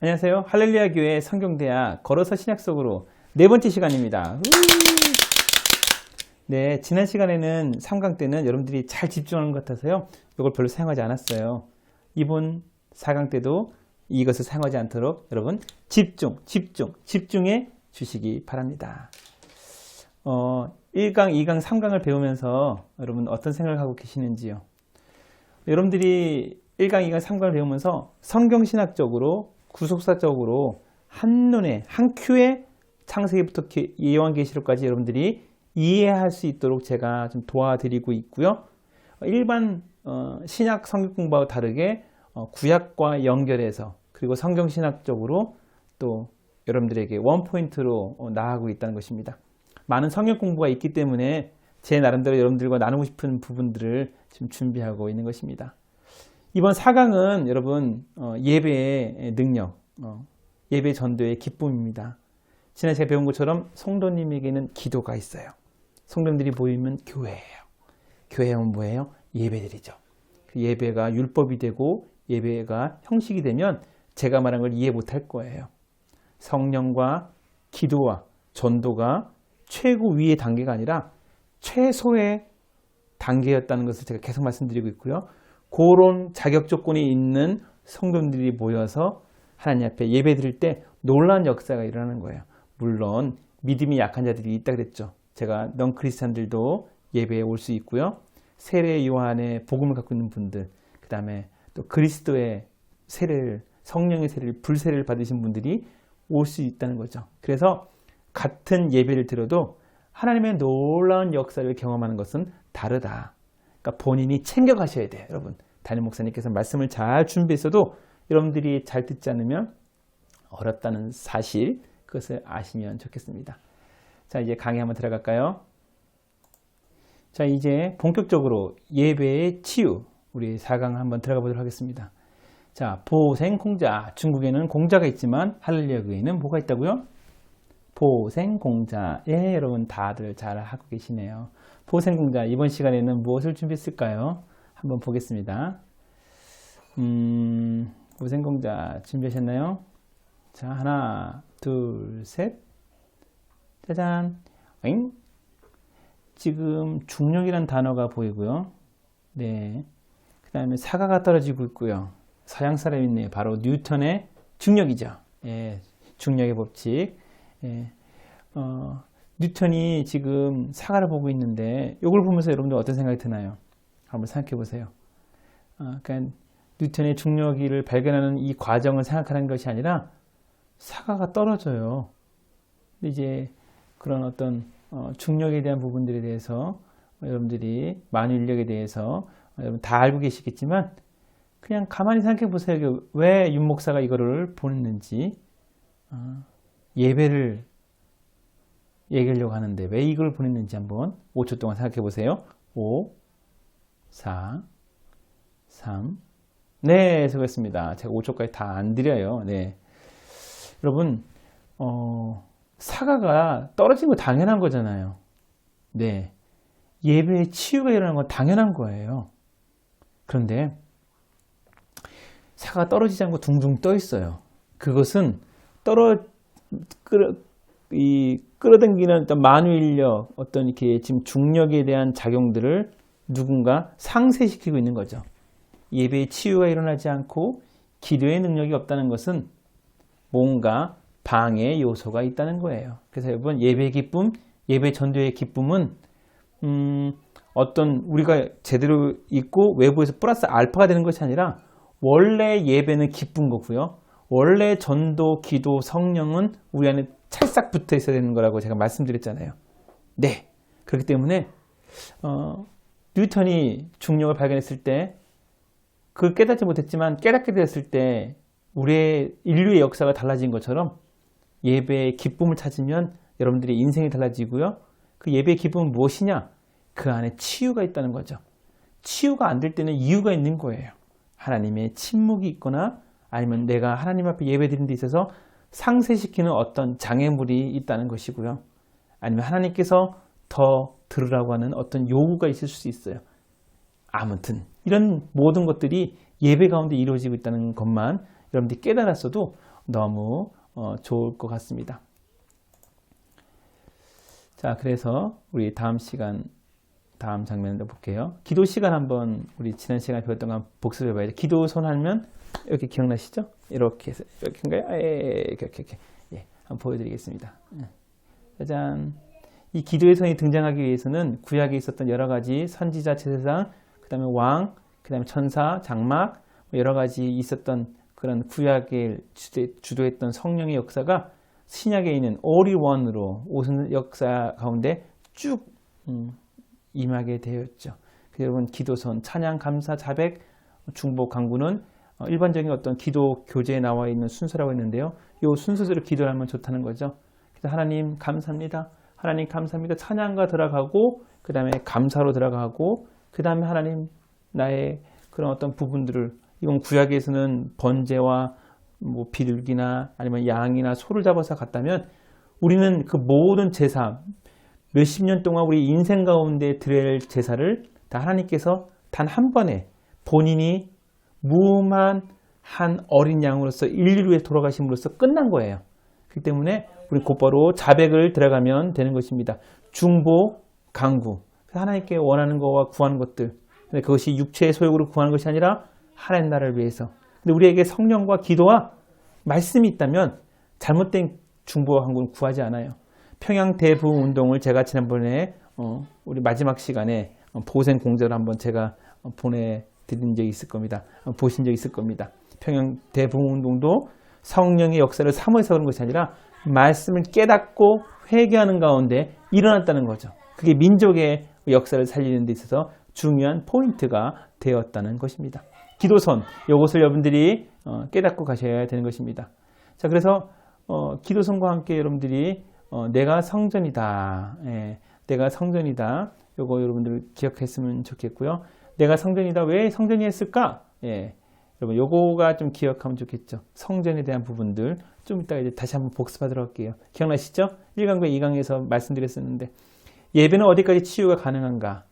안녕하세요. 할렐루야 교회 성경대학 걸어서 신약 속으로 네 번째 시간입니다. 네, 지난 시간에는 3강 때는 여러분들이 잘 집중하는 것 같아서요. 이걸 별로 사용하지 않았어요. 이번 4강 때도 이것을 사용하지 않도록 여러분 집중해 주시기 바랍니다. 1강, 2강, 3강을 배우면서 여러분 어떤 생각을 하고 계시는지요? 여러분들이 1강, 2강, 3강을 배우면서 성경신학적으로 구속사적으로 한눈에 한 큐에 창세기부터 요한계시록까지 여러분들이 이해할 수 있도록 제가 좀 도와드리고 있고요. 일반 신약 성경 공부와 다르게 구약과 연결해서 그리고 성경신학적으로 또 여러분들에게 원포인트로 나아가고 있다는 것입니다. 많은 성경 공부가 있기 때문에 제 나름대로 여러분들과 나누고 싶은 부분들을 지금 준비하고 있는 것입니다. 이번 4강은 여러분 예배의 능력, 예배 전도의 기쁨입니다. 지난해 제가 배운 것처럼 성도님에게는 기도가 있어요. 성도님들이 모이면 교회예요. 교회는 뭐예요? 예배드리죠. 그 예배가 율법이 되고 예배가 형식이 되면 제가 말한 걸 이해 못할 거예요. 성령과 기도와 전도가 최고 위의 단계가 아니라 최소의 단계였다는 것을 제가 계속 말씀드리고 있고요. 그런 자격 조건이 있는 성도님들이 모여서 하나님 앞에 예배 드릴 때 놀라운 역사가 일어나는 거예요. 물론 믿음이 약한 자들이 있다 그랬죠. 제가 넌 크리스찬들도 예배에 올 수 있고요. 세례 요한의 복음을 갖고 있는 분들, 그 다음에 또 그리스도의 세례를, 성령의 세례를, 불세례를 받으신 분들이 올 수 있다는 거죠. 그래서 같은 예배를 들어도 하나님의 놀라운 역사를 경험하는 것은 다르다. 그러니까 본인이 챙겨가셔야 돼요. 여러분, 담임 목사님께서 말씀을 잘 준비했어도 여러분들이 잘 듣지 않으면 어렵다는 사실, 그것을 아시면 좋겠습니다. 자, 이제 강의 한번 들어갈까요? 자, 이제 본격적으로 예배의 치유, 우리 4강 한번 들어가 보도록 하겠습니다. 자, 보생공자. 중국에는 공자가 있지만 할렐루야 교회에는 뭐가 있다고요? 보생공자. 예, 여러분 다들 잘 하고 계시네요. 보생공자, 이번 시간에는 무엇을 준비했을까요? 한번 보겠습니다. 보생공자 준비하셨나요? 자, 하나, 둘, 셋. 짜잔. 잉? 지금 중력이라는 단어가 보이고요. 네. 그 다음에 사과가 떨어지고 있고요. 서양 사람이 있네요. 바로 뉴턴의 중력이죠. 예, 중력의 법칙. 예. 뉴턴이 지금 사과를 보고 있는데 이걸 보면서 여러분들 어떤 생각이 드나요? 한번 생각해 보세요. 그러니까 뉴턴의 중력을 발견하는 이 과정을 생각하는 것이 아니라 사과가 떨어져요. 근데 이제 그런 어떤 중력에 대한 부분들에 대해서 여러분들이 만유인력에 대해서 여러분 다 알고 계시겠지만 그냥 가만히 생각해 보세요. 왜 윤 목사가 이거를 보냈는지. 예배를 얘기하려고 하는데 왜 이걸 보냈는지 한번 5초 동안 생각해 보세요. 5, 4, 3. 네, 수고했습니다. 제가 5초까지 다 안 드려요. 네. 여러분, 사과가 떨어진 거 당연한 거잖아요. 네. 예배의 치유가 일어나는 건 당연한 거예요. 그런데 사과가 떨어지지 않고 둥둥 떠 있어요. 그것은 끌어당기는 어떤 만유인력, 어떤 이렇게 지금 중력에 대한 작용들을 누군가 상쇄시키고 있는 거죠. 예배의 치유가 일어나지 않고 기도의 능력이 없다는 것은 뭔가 방해 요소가 있다는 거예요. 그래서 여러분, 예배의 기쁨, 예배 전도의 기쁨은 어떤 우리가 제대로 있고 외부에서 플러스 알파가 되는 것이 아니라 원래 예배는 기쁜 거고요. 원래 전도, 기도, 성령은 우리 안에 찰싹 붙어 있어야 되는 거라고 제가 말씀드렸잖아요. 네. 그렇기 때문에 뉴턴이 중력을 발견했을 때 그걸 깨닫지 못했지만 깨닫게 되었을 때 우리의 인류의 역사가 달라진 것처럼 예배의 기쁨을 찾으면 여러분들의 인생이 달라지고요. 그 예배의 기쁨은 무엇이냐? 그 안에 치유가 있다는 거죠. 치유가 안 될 때는 이유가 있는 거예요. 하나님의 침묵이 있거나 아니면 내가 하나님 앞에 예배드리는 데 있어서 상쇄시키는 어떤 장애물이 있다는 것이고요. 아니면 하나님께서 더 들으라고 하는 어떤 요구가 있을 수 있어요. 아무튼 이런 모든 것들이 예배 가운데 이루어지고 있다는 것만 여러분들이 깨달았어도 너무 좋을 것 같습니다. 자, 그래서 우리 다음 장면을 볼게요. 기도 시간 한번 우리 지난 시간에 배웠던 거 한번 복습해 봐야죠. 기도 손 하면 이렇게 기억나시죠? 이렇게 해서 이렇게인가요? 이렇게. 예, 한번 보여드리겠습니다. 짜잔. 이 기도의 손이 등장하기 위해서는 구약에 있었던 여러 가지 선지자, 제사장, 그 다음에 왕, 그 다음에 천사, 장막, 여러 가지 있었던 그런 구약에 주도했던 성령의 역사가 신약에 있는 all-in-one으로 오순 역사 가운데 쭉 임하게 되었죠. 여러분, 기도선, 찬양, 감사, 자백, 중보, 간구는 일반적인 어떤 기도 교재에 나와 있는 순서라고 했는데요. 이 순서대로 기도를 하면 좋다는 거죠. 그래서 하나님 감사합니다. 하나님 감사합니다. 찬양가 들어가고 그 다음에 감사로 들어가고 그 다음에 하나님 나의 그런 어떤 부분들을, 이건 구약에서는 번제와 뭐 비둘기나 아니면 양이나 소를 잡아서 갔다면 우리는 그 모든 제사, 몇십 년 동안 우리 인생 가운데 드릴 제사를 다 하나님께서 단 한 번에 본인이 무음한 한 어린 양으로서 인류를 위해 돌아가심으로써 끝난 거예요. 그렇기 때문에 우리 곧바로 자백을 들어가면 되는 것입니다. 중보, 간구. 하나님께 원하는 것과 구하는 것들. 근데 그것이 육체의 소욕으로 구하는 것이 아니라 하나님 나라를 위해서. 근데 우리에게 성령과 기도와 말씀이 있다면 잘못된 중보와 간구는 구하지 않아요. 평양 대부흥 운동을 제가 지난번에 우리 마지막 시간에 보생 공저를 한번 제가 보내드린 적이 있을 겁니다. 보신 적이 있을 겁니다. 평양 대부흥 운동도 성령의 역사를 사모해서 그런 것이 아니라 말씀을 깨닫고 회개하는 가운데 일어났다는 거죠. 그게 민족의 역사를 살리는 데 있어서 중요한 포인트가 되었다는 것입니다. 기도선, 이것을 여러분들이 깨닫고 가셔야 되는 것입니다. 자, 그래서 기도선과 함께 여러분들이 내가 성전이다. 예, 내가 성전이다. 요거 여러분들 기억했으면 좋겠고요. 내가 성전이다. 왜 성전이 했을까? 예, 여러분 요거가 좀 기억하면 좋겠죠. 성전에 대한 부분들 좀 이따 이제 다시 한번 복습하도록 할게요. 기억나시죠? 1강과 2강에서 말씀드렸었는데 예배는 어디까지 치유가 가능한가?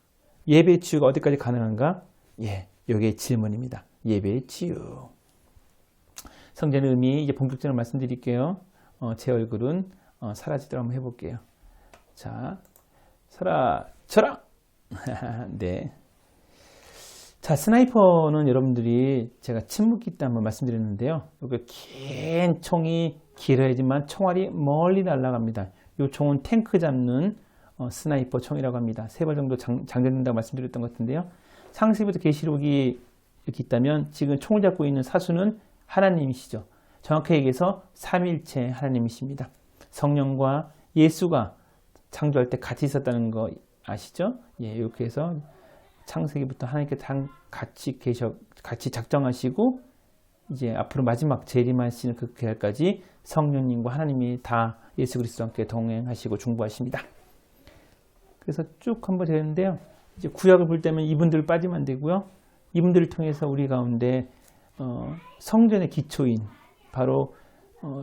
예배의 치유가 어디까지 가능한가? 예, 요게 질문입니다. 예배의 치유. 성전의 의미 이제 본격적으로 말씀드릴게요. 제 얼굴은 사라지도록 한번 해볼게요. 자, 사라져라! 네. 자, 스나이퍼는 여러분들이 제가 침묵기 때 한번 말씀드렸는데요. 여기 긴 총이 길어야지만 총알이 멀리 날아갑니다. 이 총은 탱크 잡는 스나이퍼 총이라고 합니다. 3발 정도 장전된다고 말씀드렸던 것 같은데요. 창세기부터 계시록이 이렇게 있다면 지금 총을 잡고 있는 사수는 하나님이시죠. 정확하게 얘기해서 삼일체 하나님이십니다. 성령과 예수가 창조할 때 같이 있었다는 거 아시죠? 예, 이렇게 해서 창세기부터 하나님께 같이 작정하시고 이제 앞으로 마지막 재림하시는 그 그날까지 성령님과 하나님이 다 예수 그리스도와 함께 동행하시고 중보하십니다. 그래서 쭉 한번 되는데요. 이제 구약을 볼 때면 이분들을 빠지면 안 되고요. 이분들을 통해서 우리 가운데 성전의 기초인 바로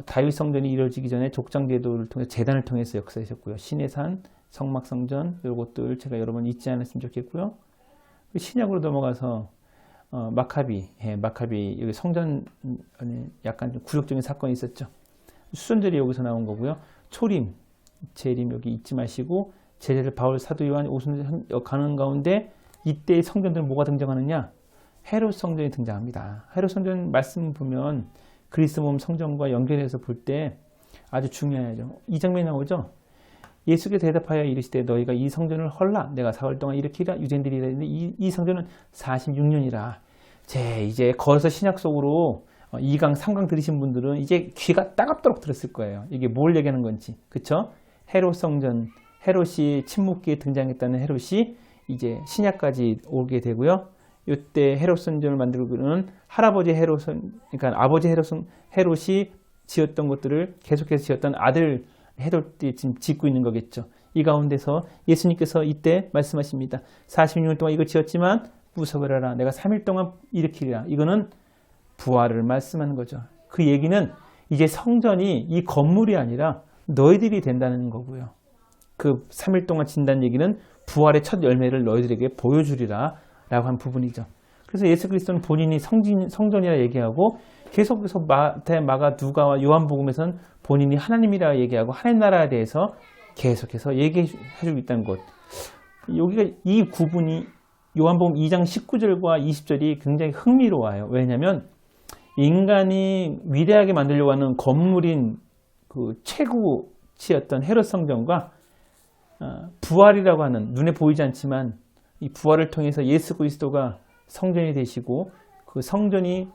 다윗 성전이 이루어지기 전에 족장제도를 통해 재단을 통해서 역사하셨고요. 시내산, 성막성전 이것들 제가 여러 번 잊지 않았으면 좋겠고요. 신약으로 넘어가서 마카비 여기 성전 약간 좀 굴욕적인 사건이 있었죠. 수선절이 여기서 나온 거고요. 초림, 재림 여기 잊지 마시고 제자들 바울 사도 요한 오순절 가는 가운데 이때 성전들은 뭐가 등장하느냐? 헤롯 성전이 등장합니다. 헤롯 성전 말씀 보면 그리스 몸 성전과 연결해서 볼 때 아주 중요하죠. 이 장면이 나오죠. 예수께서 대답하여 이르시되 너희가 이 성전을 헐라 내가 4월 동안 일으키라 유대인들이 이르는데 이 성전은 46년이라. 이제 걸어서 신약 속으로 2강 3강 들으신 분들은 이제 귀가 따갑도록 들었을 거예요. 이게 뭘 얘기하는 건지. 그쵸? 헤롯 성전, 헤롯이 침묵기에 등장했다는 헤롯이 이제 신약까지 오게 되고요. 이때 헤롯 성전을 만들고는 할아버지 그러니까 아버지 헤롯이 지었던 것들을 계속해서 지었던 아들 헤롯이 지금 짓고 있는 거겠죠. 이 가운데서 예수님께서 이때 말씀하십니다. 46년 동안 이거 지었지만 무섭을 하라. 내가 3일 동안 일으키리라. 이거는 부활을 말씀하는 거죠. 그 얘기는 이제 성전이 이 건물이 아니라 너희들이 된다는 거고요. 그 3일 동안 진다는 얘기는 부활의 첫 열매를 너희들에게 보여주리라 라고 한 부분이죠. 그래서 예수 그리스도는 본인이 성전이라 얘기하고 계속해서 마태, 마가, 누가와 요한복음에서는 본인이 하나님이라 얘기하고 하나님 나라에 대해서 계속해서 얘기해주고 있다는 것. 여기가 이 구분이 요한복음 2장 19절과 20절이 굉장히 흥미로워요. 왜냐하면 인간이 위대하게 만들려고 하는 건물인 그 최고치였던 헤롯 성전과 부활이라고 하는 눈에 보이지 않지만 이 부활을 통해서 예수 그리스도가 성전이 되시고 그 성전이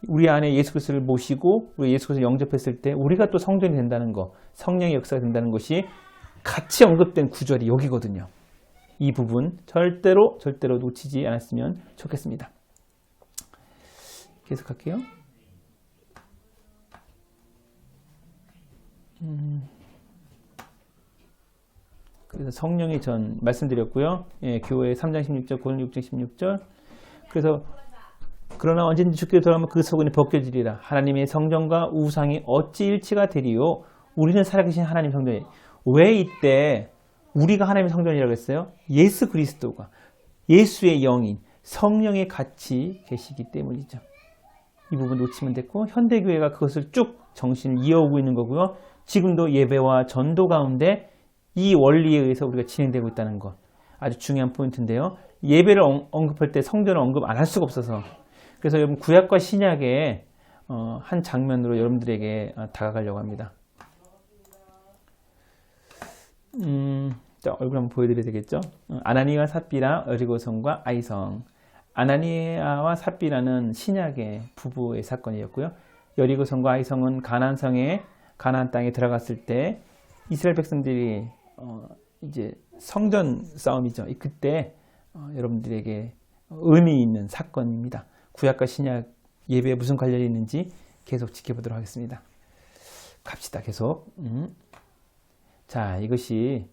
우리 안에 예수 그리스도를 모시고 우리 예수 그리스도를 영접했을 때 우리가 또 성전이 된다는 것, 성령의 역사가 된다는 것이 같이 언급된 구절이 여기거든요. 이 부분 절대로 놓치지 않았으면 좋겠습니다. 계속할게요. 그래서 성령이 전 말씀드렸고요. 예, 교회 3장 16절, 고린도 6장 16절. 그래서 그러나 언제든지 주께로 돌아오면 그 소근이 벗겨지리라. 하나님의 성전과 우상이 어찌 일치가 되리요? 우리는 살아계신 하나님 성전이. 왜 이때 우리가 하나님의 성전이라고 했어요? 예수 그리스도가 예수의 영인 성령이 같이 계시기 때문이죠. 이 부분 놓치면 됐고 현대교회가 그것을 쭉 정신을 이어오고 있는 거고요. 지금도 예배와 전도 가운데 이 원리에 의해서 우리가 진행되고 있다는 것. 아주 중요한 포인트인데요. 예배를 언급할 때 성전을 언급 안 할 수가 없어서 그래서 여러분 구약과 신약의 한 장면으로 여러분들에게 다가가려고 합니다. 자, 얼굴 한번 보여드려야 되겠죠? 아나니아와 삽비라 여리고성과 아이성. 아나니아와 삽비라는 신약의 부부의 사건이었고요. 여리고성과 아이성은 가나안성에 가나안 땅에 들어갔을 때 이스라엘 백성들이 이제 성전 싸움이죠. 그때 여러분들에게 의미 있는 사건입니다. 구약과 신약 예배에 무슨 관련이 있는지 계속 지켜보도록 하겠습니다. 갑시다. 계속. 자, 이것이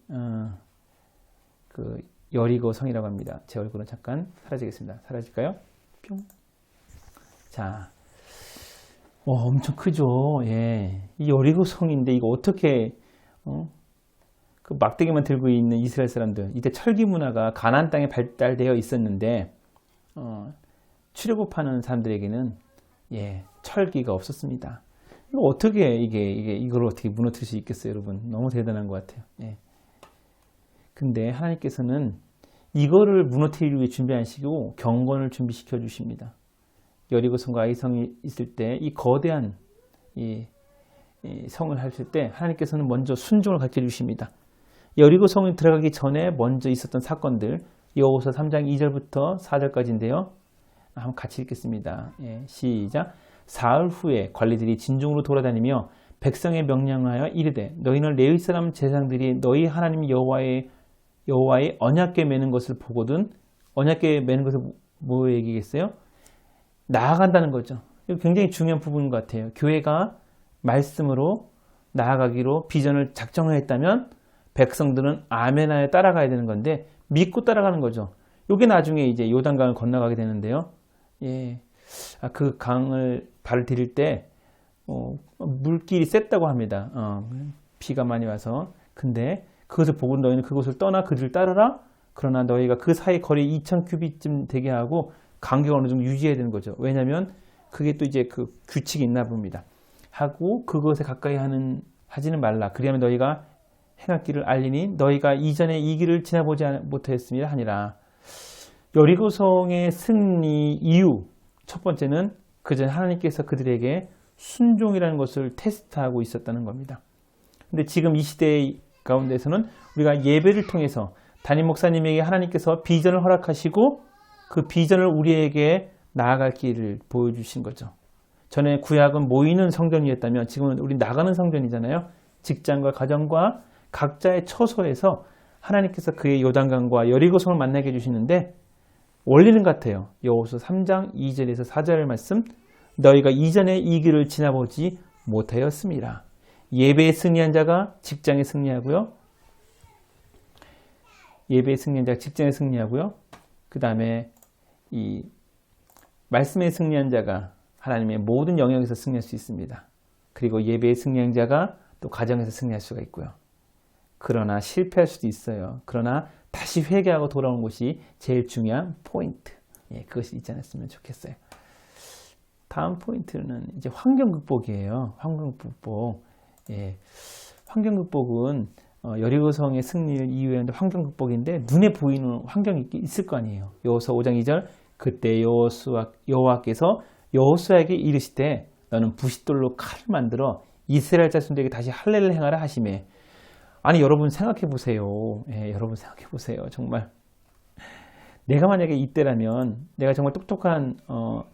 그 여리고 성이라고 합니다. 제 얼굴은 잠깐 사라지겠습니다. 사라질까요? 뿅. 자, 엄청 크죠. 예, 이 여리고 성인데 이거 어떻게 그 막대기만 들고 있는 이스라엘 사람들 이때 철기 문화가 가나안 땅에 발달되어 있었는데 출애굽하는 사람들에게는 철기가 없었습니다. 이거 어떻게 이걸 어떻게 무너뜨릴 수 있겠어요, 여러분? 너무 대단한 것 같아요. 예. 근데 하나님께서는 이거를 무너뜨리기 위해 준비하시고 경건을 준비시켜 주십니다. 여리고성과 아이성이 있을 때 이 거대한 이 성을 하실 때 하나님께서는 먼저 순종을 가르쳐 주십니다. 여리고성에 들어가기 전에 먼저 있었던 사건들 여호수아 3장 2절부터 4절까지인데요. 한번 같이 읽겠습니다. 시작. 사흘 후에 관리들이 진중으로 돌아다니며 백성의 명령하여 이르되 너희는 레위 사람 제사장들이 너희 하나님 여호와의 언약궤 매는 것을 보거든. 언약궤 매는 것을 뭐 얘기겠어요? 나아간다는 거죠. 이거 굉장히 중요한 부분인 것 같아요. 교회가 말씀으로 나아가기로 비전을 작정하였다면 백성들은 아멘하여 따라가야 되는 건데 믿고 따라가는 거죠. 이게 나중에 이제 요단강을 건너가게 되는데요. 그 강을 발을 디딜 때 물길이 셌다고 합니다. 비가 많이 와서. 근데 그것을 보고 너희는 그곳을 떠나 그들을 따르라. 그러나 너희가 그 사이 거리 2000규빗쯤 되게 하고 간격을 어느 정도 유지해야 되는 거죠. 왜냐하면 그게 또 이제 그 규칙이 있나 봅니다. 하고 그것에 가까이 하지는 말라. 그리하면 너희가 행할 길을 알리니 너희가 이전에 이 길을 지나보지 못하였음이라 하니라. 여리고성의 승리 이유 첫 번째는 그전 하나님께서 그들에게 순종이라는 것을 테스트하고 있었다는 겁니다. 근데 지금 이 시대 가운데서는 우리가 예배를 통해서 담임 목사님에게 하나님께서 비전을 허락하시고 그 비전을 우리에게 나아갈 길을 보여주신 거죠. 전에 구약은 모이는 성전이었다면 지금은 우리 나가는 성전이잖아요. 직장과 가정과 각자의 처소에서 하나님께서 그의 요단강과 여리고성을 만나게 해주시는데 원리는 같아요. 여호수아 3장 2절에서 4절 말씀 너희가 이전에 이 길을 지나보지 못하였습니다. 예배에 승리한 자가 직장에 승리하고요. 예배에 승리한 자가 직장에 승리하고요. 그 다음에 이 말씀에 승리한 자가 하나님의 모든 영역에서 승리할 수 있습니다. 그리고 예배에 승리한 자가 또 가정에서 승리할 수가 있고요. 그러나 실패할 수도 있어요. 그러나 다시 회개하고 돌아오는 것이 제일 중요한 포인트. 그것이 있지 않았으면 좋겠어요. 다음 포인트는 이제 환경 극복이에요. 환경 극복. 예. 환경 극복은 여리고성의 승리를 이유한 환경 극복인데 눈에 보이는 환경이 있을 거 아니에요. 여호수아 5장 2절 그때 여호와께서 여호수아에게 이르시되 너는 부싯돌로 칼을 만들어 이스라엘 자손들에게 다시 할례를 행하라 하시매. 아니 여러분 생각해 보세요. 예, 여러분 생각해 보세요. 정말 내가 만약에 이때라면 내가 정말 똑똑한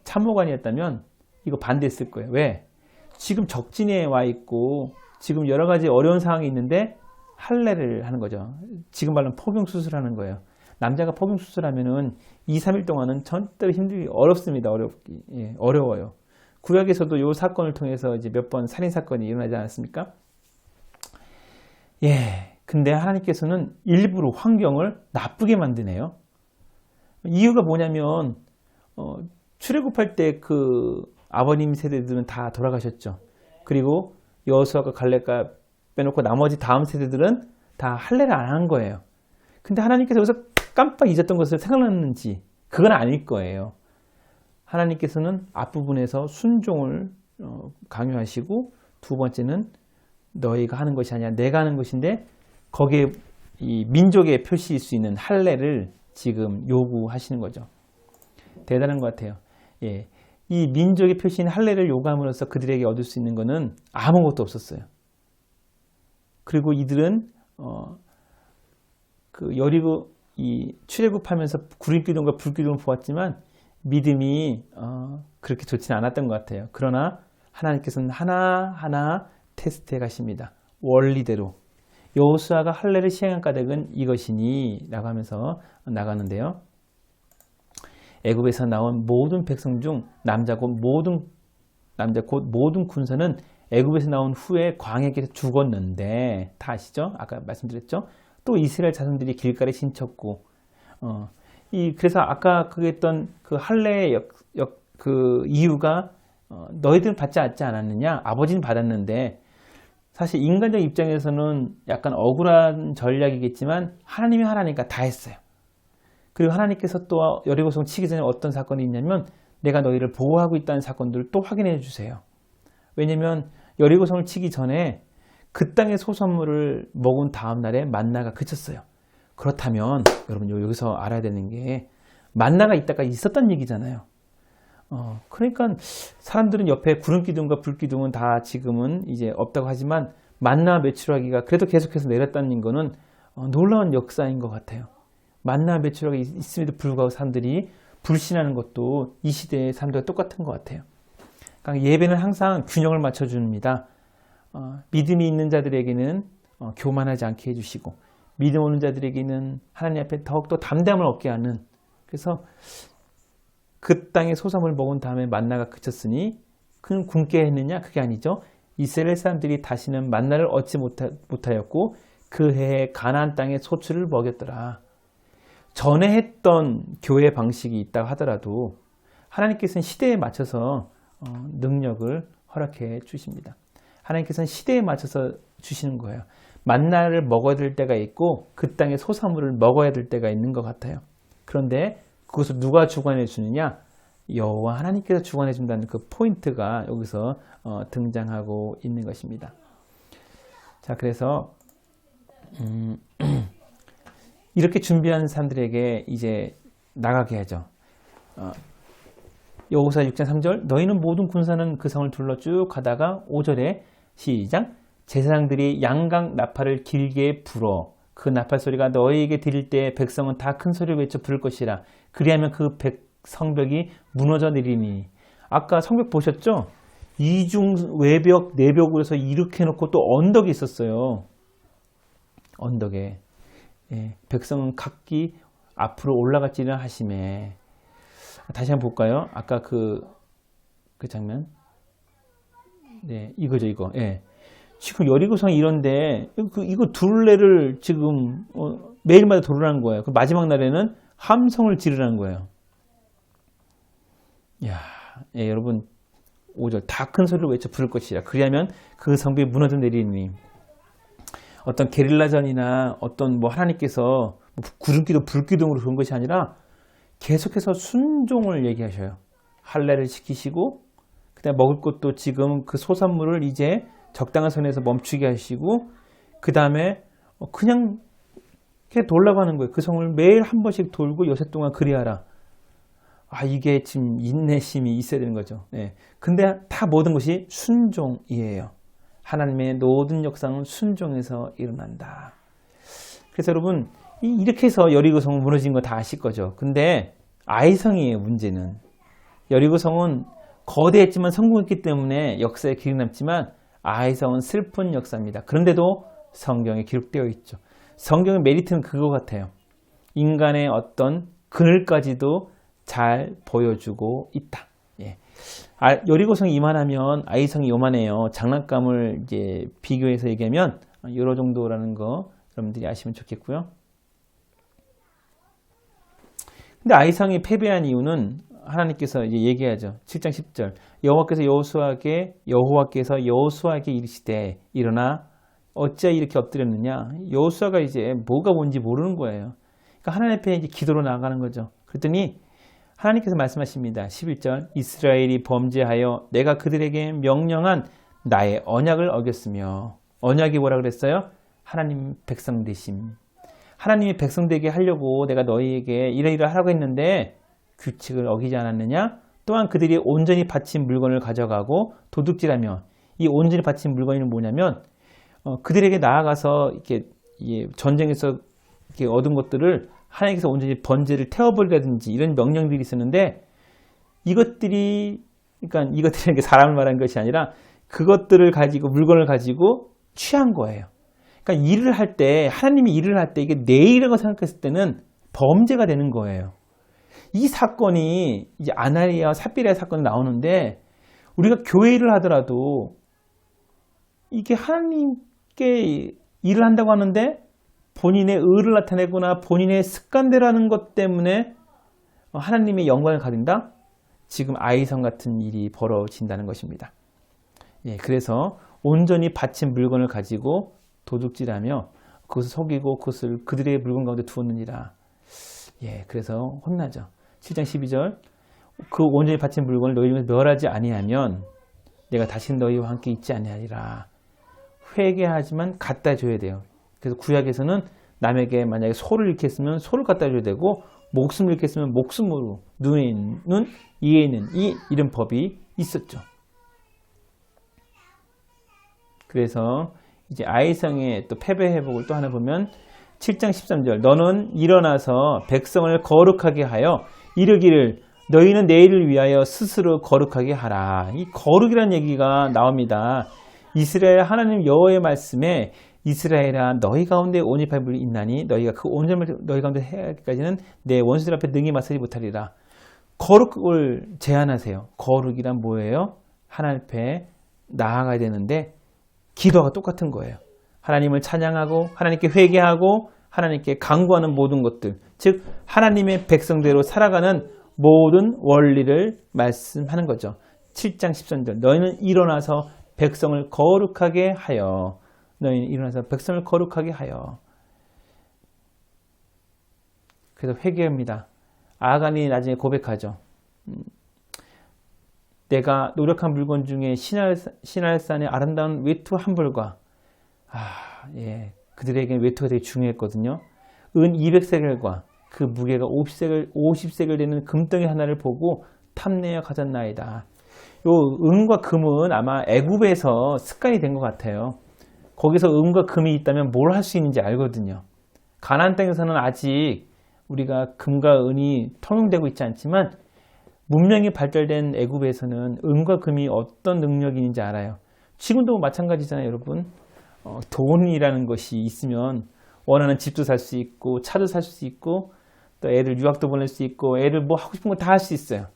참모관이었다면 이거 반대했을 거예요. 왜? 지금 적진에 와 있고 지금 여러 가지 어려운 상황이 있는데 할례를 하는 거죠. 지금 말로는 포경수술하는 거예요. 남자가 포경수술하면은 2, 3일 동안은 절대로 힘들기 어렵습니다. 어려워요. 구약에서도 이 사건을 통해서 이제 몇 번 살인 사건이 일어나지 않았습니까? 예. 근데 하나님께서는 일부러 환경을 나쁘게 만드네요. 이유가 뭐냐면 출애굽할 때 그 아버님 세대들은 다 돌아가셨죠. 그리고 여호수아가 갈렙과 빼놓고 나머지 다음 세대들은 다 할례를 안 한 거예요. 근데 하나님께서 여기서 깜빡 잊었던 것을 생각났는지 그건 아닐 거예요. 하나님께서는 앞부분에서 순종을 강요하시고 두 번째는 너희가 하는 것이 아니라 내가 하는 것인데 거기에 이 민족의 표시일 수 있는 할례를 지금 요구하시는 거죠. 대단한 것 같아요. 예. 이 민족의 표시인 할례를 요구함으로써 그들에게 얻을 수 있는 것은 아무것도 없었어요. 그리고 이들은 그 여리고 이 출애굽하면서 구름기둥과 불기둥을 보았지만 믿음이 그렇게 좋지는 않았던 것 같아요. 그러나 하나님께서는 하나하나 테스트해 가십니다. 원리대로. 여호수아가 할례를 시행한 까닭은 이것이니 라고 하면서 나가는데요. 애굽에서 나온 모든 백성 중 남자 곧 모든 군사는 애굽에서 나온 후에 광야길에서 죽었는데 다 아시죠? 아까 말씀드렸죠? 또 이스라엘 자손들이 길가에 신쳤고 그래서 아까 그 했던 그 할례의 그 이유가 너희들은 받지 않았느냐? 아버지는 받았는데 사실 인간적 입장에서는 약간 억울한 전략이겠지만 하나님이 하나니까 다 했어요. 그리고 하나님께서 또 여리고성 치기 전에 어떤 사건이 있냐면 내가 너희를 보호하고 있다는 사건들을 또 확인해 주세요. 왜냐면 여리고성을 치기 전에 그 땅의 소산물을 먹은 다음 날에 만나가 그쳤어요. 그렇다면 여러분 여기서 알아야 되는 게 만나가 이따가 있었단 얘기잖아요. 그러니까 사람들은 옆에 구름기둥과 불기둥은 다 지금은 이제 없다고 하지만 만나 메추라기가 그래도 계속해서 내렸다는 거는 놀라운 역사인 것 같아요. 만나 메추라기 있음에도 불구하고 사람들이 불신하는 것도 이 시대의 사람들과 똑같은 것 같아요. 그러니까 예배는 항상 균형을 맞춰줍니다. 믿음이 있는 자들에게는 교만하지 않게 해주시고 믿음 없는 자들에게는 하나님 앞에 더욱더 담대함을 얻게 하는 그래서 그 땅의 소삼을 먹은 다음에 만나가 그쳤으니 그는 굶게 했느냐? 그게 아니죠. 이스라엘 사람들이 다시는 만나를 얻지 못하였고 그 해에 가나안 땅의 소출을 먹였더라. 전에 했던 교회 방식이 있다고 하더라도 하나님께서는 시대에 맞춰서 능력을 허락해 주십니다. 하나님께서는 시대에 맞춰서 주시는 거예요. 만나를 먹어야 될 때가 있고 그 땅의 소사물을 먹어야 될 때가 있는 것 같아요. 그런데 그것을 누가 주관해 주느냐? 여호와 하나님께서 주관해 준다는 그 포인트가 여기서 등장하고 있는 것입니다. 자, 그래서 이렇게 준비한 사람들에게 이제 나가게 하죠. 여호수아 6장 3절 너희는 모든 군사는 그 성을 둘러 쭉 가다가 5절에 시작 제사장들이 양각 나팔을 길게 불어 그 나팔 소리가 너희에게 들릴 때 백성은 다 큰 소리를 외쳐 부를 것이라 그리하면 그 성벽이 무너져 내리니 아까 성벽 보셨죠? 이중 외벽 내벽으로 해서 이렇게 해놓고 또 언덕이 있었어요. 언덕에 백성은 각기 앞으로 올라갔지는 하심에 다시 한번 볼까요? 아까 그 장면 이거죠 이거 지금 여리고성이 이런데 이거 둘레를 지금 매일마다 돌으라는 거예요. 그 마지막 날에는 함성을 지르라는 거예요. 여러분 5절 다 큰 소리로 외쳐 부를 것이라 그리하면 그 성벽이 무너져 내리니 어떤 게릴라전이나 어떤 하나님께서 구름기둥 불기둥으로 그런 것이 아니라 계속해서 순종을 얘기하셔요. 할례를 시키시고 그다음 먹을 것도 지금 그 소산물을 이제 적당한 선에서 멈추게 하시고 그 다음에 그냥 이렇게 돌라고 하는 거예요. 그 성을 매일 한 번씩 돌고 여세 동안 그리하라. 이게 지금 인내심이 있어야 되는 거죠. 네. 근데 다 모든 것이 순종이에요. 하나님의 모든 역사는 순종에서 일어난다. 그래서 여러분 이렇게 해서 여리고성은 무너진 거 다 아실 거죠. 근데 아이성이에요. 문제는. 여리고성은 거대했지만 성공했기 때문에 역사에 기록 남지만 아이성은 슬픈 역사입니다. 그런데도 성경에 기록되어 있죠. 성경의 메리트는 그거 같아요. 인간의 어떤 그늘까지도 잘 보여주고 있다. 예. 여리고성이 이만하면 아이성이 요만해요. 장난감을 이제 비교해서 얘기하면 요런 정도라는 거 여러분들이 아시면 좋겠고요. 근데 아이성이 패배한 이유는 하나님께서 이제 얘기하죠. 7장 10절. 여호와께서 여호수아에게 이르시되 일어나 어찌하여 이렇게 엎드렸느냐. 여호수아가 이제 뭐가 뭔지 모르는 거예요. 그러니까 하나님 앞에 이제 기도로 나아가는 거죠. 그랬더니 하나님께서 말씀하십니다. 11절. 이스라엘이 범죄하여 내가 그들에게 명령한 나의 언약을 어겼으며. 언약이 뭐라 그랬어요? 하나님 백성 되심. 하나님이 백성 되게 하려고 내가 너희에게 이러이러하라고 했는데 규칙을 어기지 않았느냐? 또한 그들이 온전히 바친 물건을 가져가고 도둑질하며, 이 온전히 바친 물건이 뭐냐면 그들에게 나아가서 이렇게 전쟁에서 이렇게 얻은 것들을 하나님께서 온전히 번제를 태워버리라든지 이런 명령들이 있었는데, 이것들이 사람을 말하는 것이 아니라 그것들을 가지고, 물건을 가지고 취한 거예요. 그러니까 일을 할 때, 하나님이 일을 할 때 이게 내 일이라고 생각했을 때는 범죄가 되는 거예요. 이 사건이 이제 아나니아와 삽비라의 사건이 나오는데, 우리가 교회 일을 하더라도 이게 하나님께 일을 한다고 하는데 본인의 의를 나타내거나 본인의 습관대로하는 것 때문에 하나님의 영광을 가진다? 지금 아이성 같은 일이 벌어진다는 것입니다. 예, 그래서 온전히 바친 물건을 가지고 도둑질하며 그것을 속이고 그것을 그들의 물건 가운데 두었느니라. 예, 그래서 혼나죠. 7장 12절. 그 온전히 바친 물건을 너희 중에서 멸하지 아니하면 내가 다시 너희와 함께 있지 아니하리라. 회개하지만 갖다 줘야 돼요. 그래서 구약에서는 남에게 만약에 소를 잃게 했으면 소를 갖다 줘야 되고, 목숨을 잃게 했으면 목숨으로, 눈에는 이에는 이런 법이 있었죠. 그래서 이제 아이성의 또 패배 회복을 또 하나 보면 7장 13절. 너는 일어나서 백성을 거룩하게 하여 이르기를 너희는 내일을 위하여 스스로 거룩하게 하라. 이 거룩이라는 얘기가 나옵니다. 이스라엘 하나님 여호와의 말씀에 이스라엘아 너희 가운데 온유할 물이 있나니 너희가 그 온유함을 너희 가운데 해야기까지는 내 원수들 앞에 능히 맞서지 못하리라. 거룩을 제안하세요. 거룩이란 뭐예요? 하나님 앞에 나아가야 되는데 기도가 똑같은 거예요. 하나님을 찬양하고 하나님께 회개하고 하나님께 간구하는 모든 것들, 즉 하나님의 백성대로 살아가는 모든 원리를 말씀하는 거죠. 7장 13절. 너희는 일어나서 백성을 거룩하게 하여. 너희는 일어나서 백성을 거룩하게 하여. 그래서 회개합니다. 아간이 나중에 고백하죠. 내가 노력한 물건 중에 시날산의 아름다운 외투 한 벌과 그들에게 외투가 되게 중요했거든요. 은 200세겔과 그 무게가 50세겔 되는 금덩이 하나를 보고 탐내어 가졌나이다. 요 은과 금은 아마 애굽에서 습관이 된 것 같아요. 거기서 은과 금이 있다면 뭘 할 수 있는지 알거든요. 가나안 땅에서는 아직 우리가 금과 은이 통용되고 있지 않지만 문명이 발달된 애굽에서는 은과 금이 어떤 능력이 있는지 알아요. 지금도 마찬가지잖아요, 여러분. 돈이라는 것이 있으면 원하는 집도 살 수 있고 차도 살 수 있고 또 애를 유학도 보낼 수 있고 애를 뭐 하고 싶은 거 다 할 수 있어요.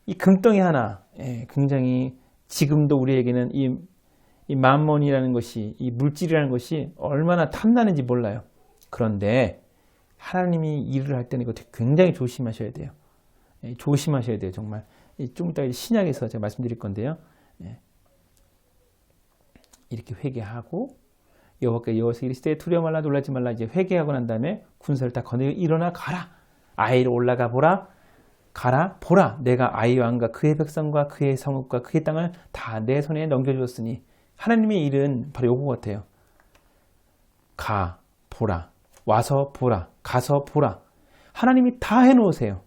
이 금덩이 하나 굉장히 지금도 우리에게는 이 만몬이라는 것이, 이 물질이라는 것이 얼마나 탐나는지 몰라요. 그런데 하나님이 일을 할 때는 이거 굉장히 조심하셔야 돼요. 조심하셔야 돼요, 정말. 좀 이따 신약에서 제가 말씀드릴 건데요. 이렇게 회개하고 여호와께서 이르시되 두려워 말라 놀라지 말라. 이제 회개하고 난 다음에 군사를 다 거느리고 일어나 가라. 아이로 올라가 보라. 가라 보라 내가 아이 왕과 그의 백성과 그의 성읍과 그의 땅을 다 내 손에 넘겨주었으니 하나님의 일은 바로 요거 같아요. 가 보라 와서 보라 가서 보라 하나님이 다 해놓으세요.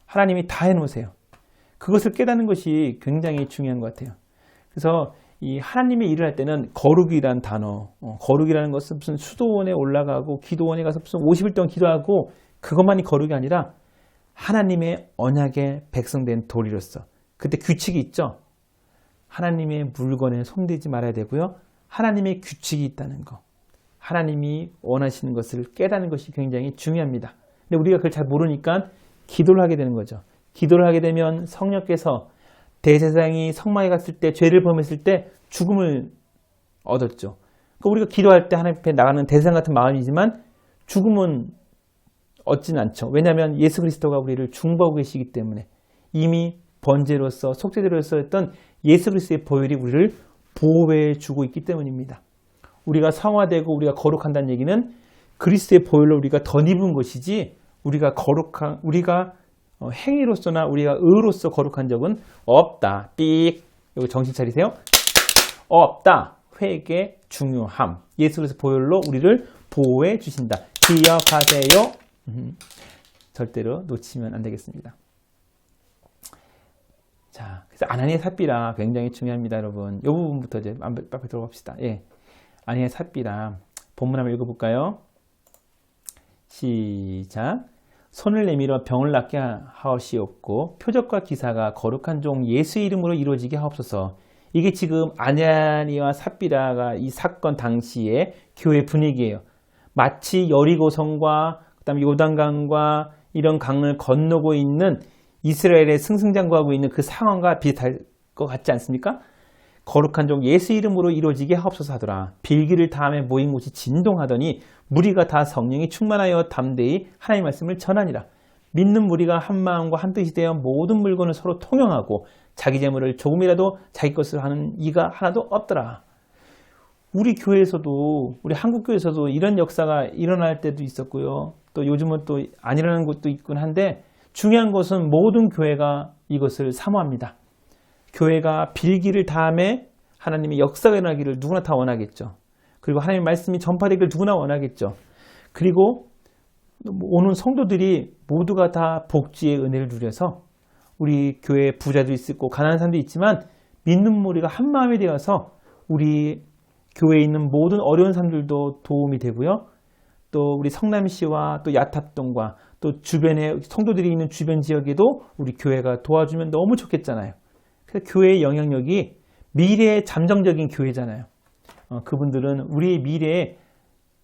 하나님이 다 해놓으세요. 그것을 깨닫는 것이 굉장히 중요한 것 같아요. 그래서 이 하나님의 일을 할 때는 거룩이라는 단어, 거룩이라는 것은 무슨 수도원에 올라가고 기도원에 가서 무슨 50일 동안 기도하고 그것만이 거룩이 아니라 하나님의 언약의 백성된 도리로서 그때 규칙이 있죠. 하나님의 물건에 손대지 말아야 되고요. 하나님의 규칙이 있다는 거. 하나님이 원하시는 것을 깨닫는 것이 굉장히 중요합니다. 근데 우리가 그걸 잘 모르니까 기도를 하게 되는 거죠. 기도를 하게 되면 성령께서 대제사장이 성막에 갔을 때 죄를 범했을 때 죽음을 얻었죠. 그러니까 우리가 기도할 때 하나님 앞에 나가는 대제사장 같은 마음이지만 죽음은 얻지는 않죠. 왜냐하면 예수 그리스도가 우리를 중보하고 계시기 때문에 이미 번제로서 속죄제로서 했던 예수 그리스도의 보혈이 우리를 보호해 주고 있기 때문입니다. 우리가 성화되고 우리가 거룩한다는 얘기는 그리스도의 보혈로 우리가 덧입은 것이지 우리가 행위로서나 우리가 의로서 거룩한 적은 없다. 삑. 여기 정신 차리세요. 없다. 회개 중요함. 예수 그리스도 보혈로 우리를 보호해 주신다. 기억하세요. 절대로 놓치면 안 되겠습니다. 자, 그래서 아나니아 삽비라 굉장히 중요합니다, 여러분. 이 부분부터 이제 빨리 들어갑시다. 예. 아나니아 삽비라 본문 한번 읽어볼까요? 시작. 손을 내밀어 병을 낫게 하옵시옵고 표적과 기사가 거룩한 종 예수의 이름으로 이루어지게 하옵소서. 이게 지금 아나니아와 삽비라가 이 사건 당시의 교회 분위기예요. 마치 여리고성과 그다음에 요단강과 이런 강을 건너고 있는 이스라엘의 승승장구하고 있는 그 상황과 비슷할 것 같지 않습니까? 거룩한 종 예수 이름으로 이루어지게 하옵소서 하더라. 빌기를 다음에 모인 곳이 진동하더니 무리가 다 성령이 충만하여 담대히 하나님의 말씀을 전하니라. 믿는 무리가 한 마음과 한 뜻이 되어 모든 물건을 서로 통용하고 자기 재물을 조금이라도 자기 것으로 하는 이가 하나도 없더라. 우리 교회에서도 우리 한국 교회에서도 이런 역사가 일어날 때도 있었고요. 또 요즘은 또 안 일어나는 곳도 있긴 한데 중요한 것은 모든 교회가 이것을 사모합니다. 교회가 빌기를 다음에 하나님의 역사가 일어나기를 누구나 다 원하겠죠. 그리고 하나님의 말씀이 전파되기를 누구나 원하겠죠. 그리고 오는 성도들이 모두가 다 복지의 은혜를 누려서 우리 교회 부자도 있고 가난한 사람도 있지만 믿는 무리가 한 마음이 되어서 우리 교회에 있는 모든 어려운 사람들도 도움이 되고요. 또 우리 성남시와 또 야탑동과 또 주변에 성도들이 있는 주변 지역에도 우리 교회가 도와주면 너무 좋겠잖아요. 그래서 교회의 영향력이 미래의 잠정적인 교회잖아요. 그분들은 우리의 미래의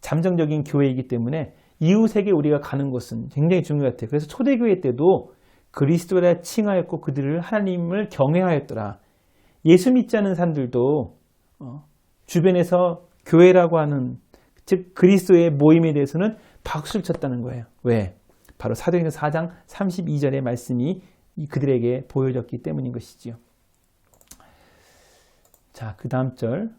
잠정적인 교회이기 때문에 이웃에게 우리가 가는 것은 굉장히 중요한 것 같아요. 그래서 초대교회 때도 그리스도라 칭하였고 그들을 하나님을 경외하였더라. 예수 믿지 않은 사람들도 주변에서 교회라고 하는 즉 그리스도의 모임에 대해서는 박수를 쳤다는 거예요. 왜? 바로 사도행전 4장 32절의 말씀이 그들에게 보여졌기 때문인 것이지요. 자, 그 다음 절.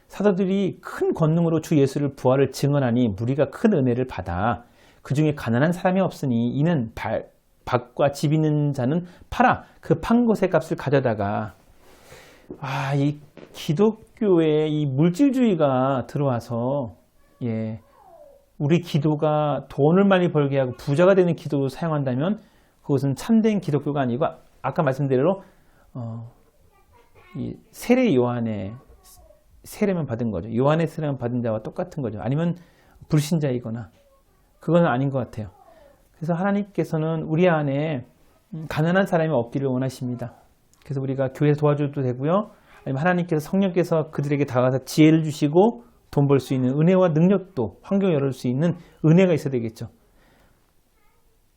사도들이 큰 권능으로 주 예수를 부활을 증언하니 무리가 큰 은혜를 받아 그 중에 가난한 사람이 없으니 이는 밭과 집 있는 자는 팔아 그 판 것의 값을 가져다가 이 기독교에 이 물질주의가 들어와서 우리 기도가 돈을 많이 벌게 하고 부자가 되는 기도를 사용한다면 그것은 참된 기독교가 아니고 아까 말씀드린 이 세례 요한의 세례만 받은 거죠. 요한의 세례만 받은 자와 똑같은 거죠. 아니면 불신자이거나 그건 아닌 것 같아요. 그래서 하나님께서는 우리 안에 가난한 사람이 없기를 원하십니다. 그래서 우리가 교회에서 도와줘도 되고요. 아니면 하나님께서 성령께서 그들에게 다가가서 지혜를 주시고 돈 벌 수 있는 은혜와 능력도 환경을 열을 수 있는 은혜가 있어야 되겠죠.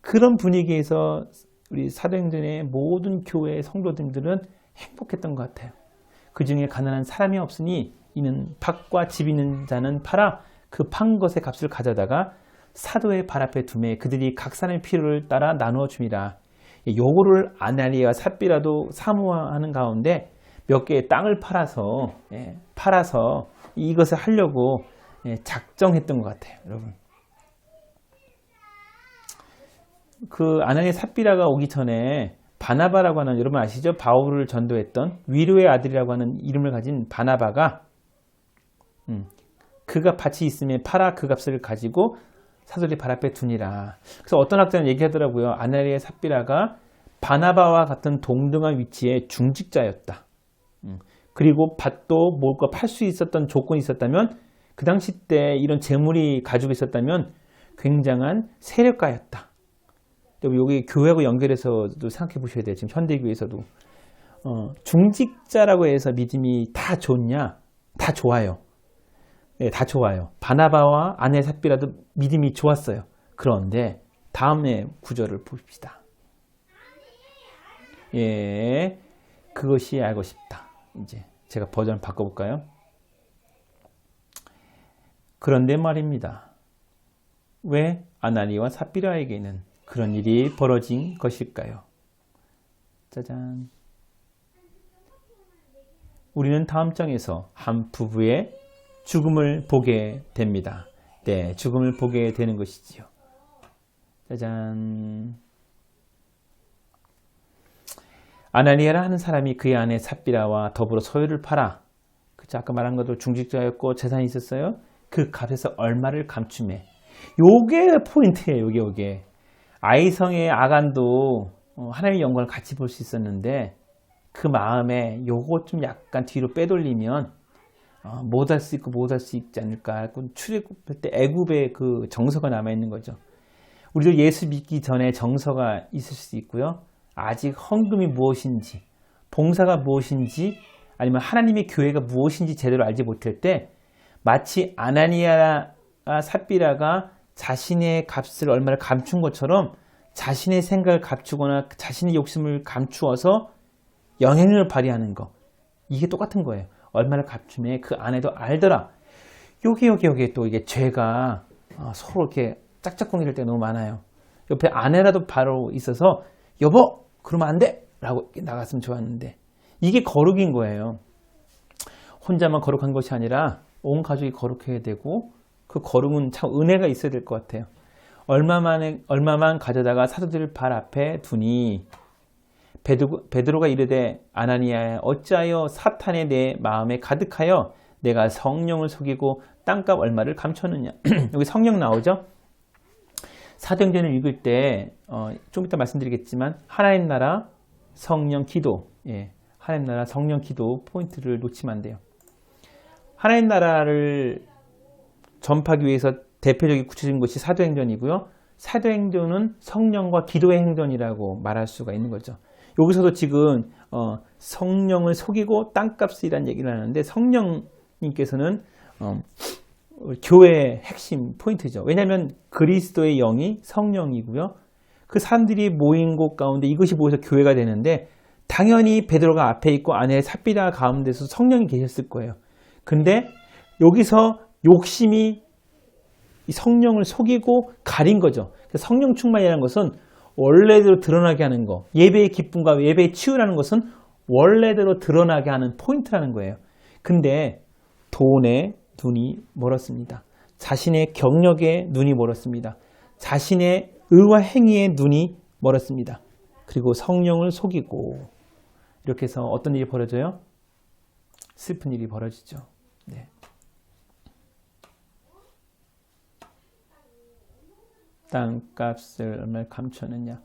그런 분위기에서 우리 사도행전의 모든 교회의 성도들은 행복했던 것 같아요. 그 중에 가난한 사람이 없으니 이는 밭과 집 있는 자는 팔아 그 판 것의 값을 가져다가 사도의 발 앞에 두매 그들이 각 사람의 필요를 따라 나누어 줍니다. 요거를 아나니아와 삽비라도 사모하는 가운데 몇 개의 땅을 팔아서 이것을 하려고 작정했던 것 같아요, 여러분. 그 아나니아 삽비라가 오기 전에 바나바라고 하는, 여러분 아시죠? 바울을 전도했던 위로의 아들이라고 하는 이름을 가진 바나바가 그가 밭이 있으면 팔아 그 값을 가지고 사도들이 발 앞에 두니라. 그래서 어떤 학자는 얘기하더라고요. 아나니아 삽비라가 바나바와 같은 동등한 위치의 중직자였다. 그리고 밭도 뭘까 팔 수 있었던 조건이 있었다면, 그 당시 때 이런 재물이 가지고 있었다면 굉장한 세력가였다. 여기 교회하고 연결해서도 생각해 보셔야 돼요. 지금 현대교회에서도 중직자라고 해서 믿음이 다 좋냐? 다 좋아요. 네, 다 좋아요. 바나바와 아내 삽비라도 믿음이 좋았어요. 그런데 다음에 구절을 봅시다. 예, 그것이 알고 싶다. 이제 제가 버전을 바꿔볼까요? 그런데 말입니다. 왜 아나니와 삽비라에게는 그런 일이 벌어진 것일까요? 짜잔. 우리는 다음 장에서 한 부부의 죽음을 보게 됩니다. 네, 죽음을 보게 되는 것이지요. 짜잔. 아나니아라 하는 사람이 그의 아내 삽비라와 더불어 소유를 팔아, 그쵸, 아까 말한 것도 중직자였고 재산이 있었어요. 그 값에서 얼마를 감춤해. 요게 포인트예요. 요게. 아이성의 아간도 하나님의 영광을 같이 볼 수 있었는데, 그 마음에 요거 좀 약간 뒤로 빼돌리면 못할 수 있고 못할 수 있지 않을까. 출애굽할 때 애굽의 그 정서가 남아있는 거죠. 우리도 예수 믿기 전에 정서가 있을 수 있고요. 아직 헌금이 무엇인지, 봉사가 무엇인지, 아니면 하나님의 교회가 무엇인지 제대로 알지 못할 때, 마치 아나니아와 삽비라가 자신의 값을 얼마를 감춘 것처럼 자신의 생각을 감추거나 자신의 욕심을 감추어서 영향력을 발휘하는 거, 이게 똑같은 거예요. 얼마를 감추면 그 아내도 알더라. 요게 또 이게 죄가 서로 이렇게 짝짝꿍이 될 때 너무 많아요. 옆에 아내라도 바로 있어서 여보 그러면 안 돼! 라고 나갔으면 좋았는데, 이게 거룩인 거예요. 혼자만 거룩한 것이 아니라 온 가족이 거룩해야 되고, 그 거룩은 참 은혜가 있어야 될 것 같아요. 얼마만 가져다가 사도들 발 앞에 두니, 베드로가 이르되 아나니아야 어찌하여 사탄의 내 마음에 가득하여 내가 성령을 속이고 땅값 얼마를 감췄느냐. 여기 성령 나오죠. 사도행전을 읽을 때 좀 이따 말씀드리겠지만 하나님 나라 성령 기도, 하나님 나라 성령 기도 포인트를 놓치면 안 돼요. 하나님 나라를 전파하기 위해서 대표적인 구체적인 것이 사도행전이고요. 사도행전은 성령과 기도의 행전이라고 말할 수가 있는 거죠. 여기서도 지금 성령을 속이고 땅값이라는 얘기를 하는데, 성령님께서는 교회의 핵심 포인트죠. 왜냐하면 그리스도의 영이 성령이고요. 그 사람들이 모인 곳 가운데 이것이 모여서 교회가 되는데, 당연히 베드로가 앞에 있고 안에 삽비라 가운데서 성령이 계셨을 거예요. 근데 여기서 욕심이 이 성령을 속이고 가린 거죠. 성령 충만이라는 것은 원래대로 드러나게 하는 거, 예배의 기쁨과 예배의 치유라는 것은 원래대로 드러나게 하는 포인트라는 거예요. 근데 돈에 눈이 멀었습니다. 자신의 경력에 눈이 멀었습니다. 자신의 의와 행위에 눈이 멀었습니다. 그리고 성령을 속이고, 이렇게 해서 어떤 일이 벌어져요? 슬픈 일이 벌어지죠. 네. 땅값을 얼마를 감추느냐.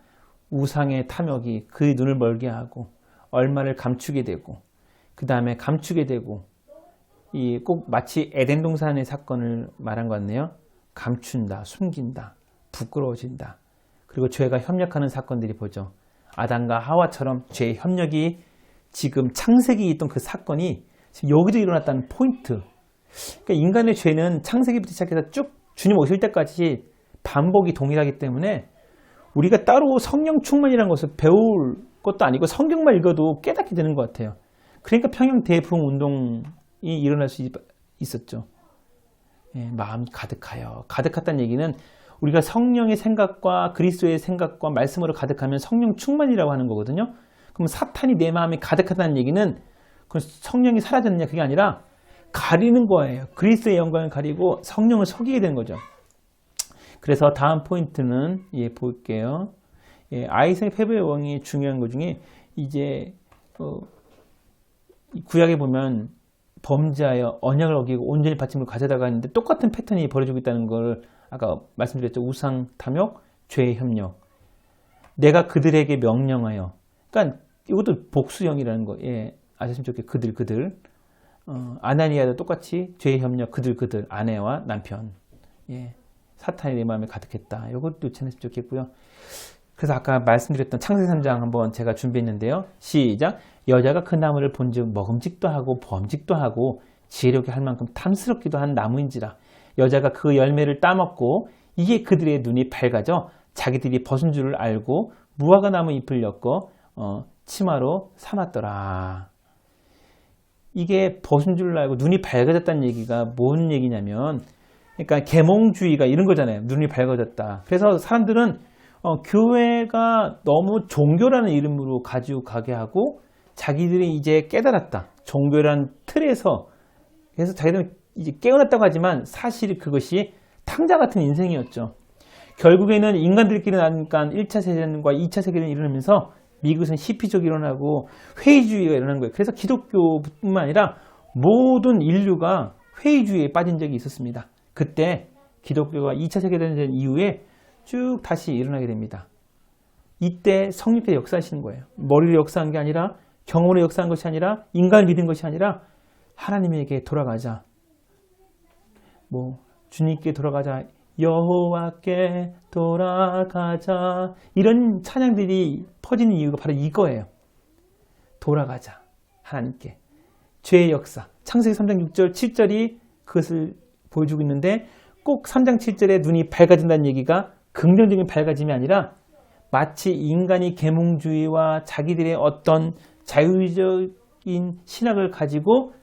우상의 탐욕이 그의 눈을 멀게 하고 얼마를 감추게 되고, 그 다음에 감추게 되고, 이 꼭 마치 에덴 동산의 사건을 말한 것 같네요. 감춘다, 숨긴다, 부끄러워진다. 그리고 죄가 협력하는 사건들이 보죠. 아담과 하와처럼 죄의 협력이 지금 창세기에 있던 그 사건이 지금 여기도 일어났다는 포인트. 그러니까 인간의 죄는 창세기부터 시작해서 쭉 주님 오실 때까지 반복이 동일하기 때문에 우리가 따로 성령 충만이라는 것을 배울 것도 아니고 성경만 읽어도 깨닫게 되는 것 같아요. 그러니까 평양 대부흥 운동이 일어날 수 있었죠. 마음이 가득하여. 가득했다는 얘기는 우리가 성령의 생각과 그리스도의 생각과 말씀으로 가득하면 성령 충만이라고 하는 거거든요. 그럼 사탄이 내 마음에 가득하다는 얘기는 그 성령이 사라졌느냐, 그게 아니라 가리는 거예요. 그리스도의 영광을 가리고 성령을 속이게 되는 거죠. 그래서 다음 포인트는 볼게요. 예, 아이성의 패배의 왕이 중요한 것 중에 이제 구약에 보면 범죄하여 언약을 어기고 온전히 바침을 가져다가 했는데 똑같은 패턴이 벌어지고 있다는 걸 아까 말씀드렸죠. 우상 탐욕, 죄의 협력. 내가 그들에게 명령하여. 그러니까 이것도 복수형이라는 거. 예, 아셨으면 좋겠어요. 그들. 아나니아도 똑같이 죄의 협력, 그들, 아내와 남편. 예, 사탄이 내 마음에 가득했다. 이것도 찾았으면 좋겠고요. 그래서 아까 말씀드렸던 창세기 3장 한번 제가 준비했는데요. 시작. 여자가 그 나무를 본즉 먹음직도 하고 범직도 하고 지혜롭게 할 만큼 탐스럽기도 한 나무인지라. 여자가 그 열매를 따먹고 이게 그들의 눈이 밝아져 자기들이 벗은 줄을 알고 무화과 나무 잎을 엮어 치마로 삼았더라. 이게 벗은 줄을 알고 눈이 밝아졌다는 얘기가 뭔 얘기냐면, 그러니까 계몽주의가 이런 거잖아요. 눈이 밝아졌다. 그래서 사람들은 교회가 너무 종교라는 이름으로 가지고 가게 하고 자기들이 이제 깨달았다. 종교라는 틀에서. 그래서 자기들은 이제 깨어났다고 하지만 사실 그것이 탕자 같은 인생이었죠. 결국에는 인간들끼리 나니까 1차 세계대전과 2차 세계대전이 일어나면서 미국에서는 히피족이 일어나고 회의주의가 일어난 거예요. 그래서 기독교뿐만 아니라 모든 인류가 회의주의에 빠진 적이 있었습니다. 그때 기독교가 2차 세계대전 이후에 쭉 다시 일어나게 됩니다. 이때 성령께서 역사하시는 거예요. 머리로 역사한 게 아니라, 경험으로 역사한 것이 아니라, 인간을 믿은 것이 아니라 하나님에게 돌아가자. 주님께 돌아가자. 여호와께 돌아가자. 이런 찬양들이 퍼지는 이유가 바로 이거예요. 돌아가자. 하나님께. 죄의 역사. 창세기 3장 6절, 7절이 그것을 보여주고 있는데, 꼭 3장 7절에 눈이 밝아진다는 얘기가 긍정적인 밝아짐이 아니라 마치 인간이 계몽주의와 자기들의 어떤 자유적인 신학을 가지고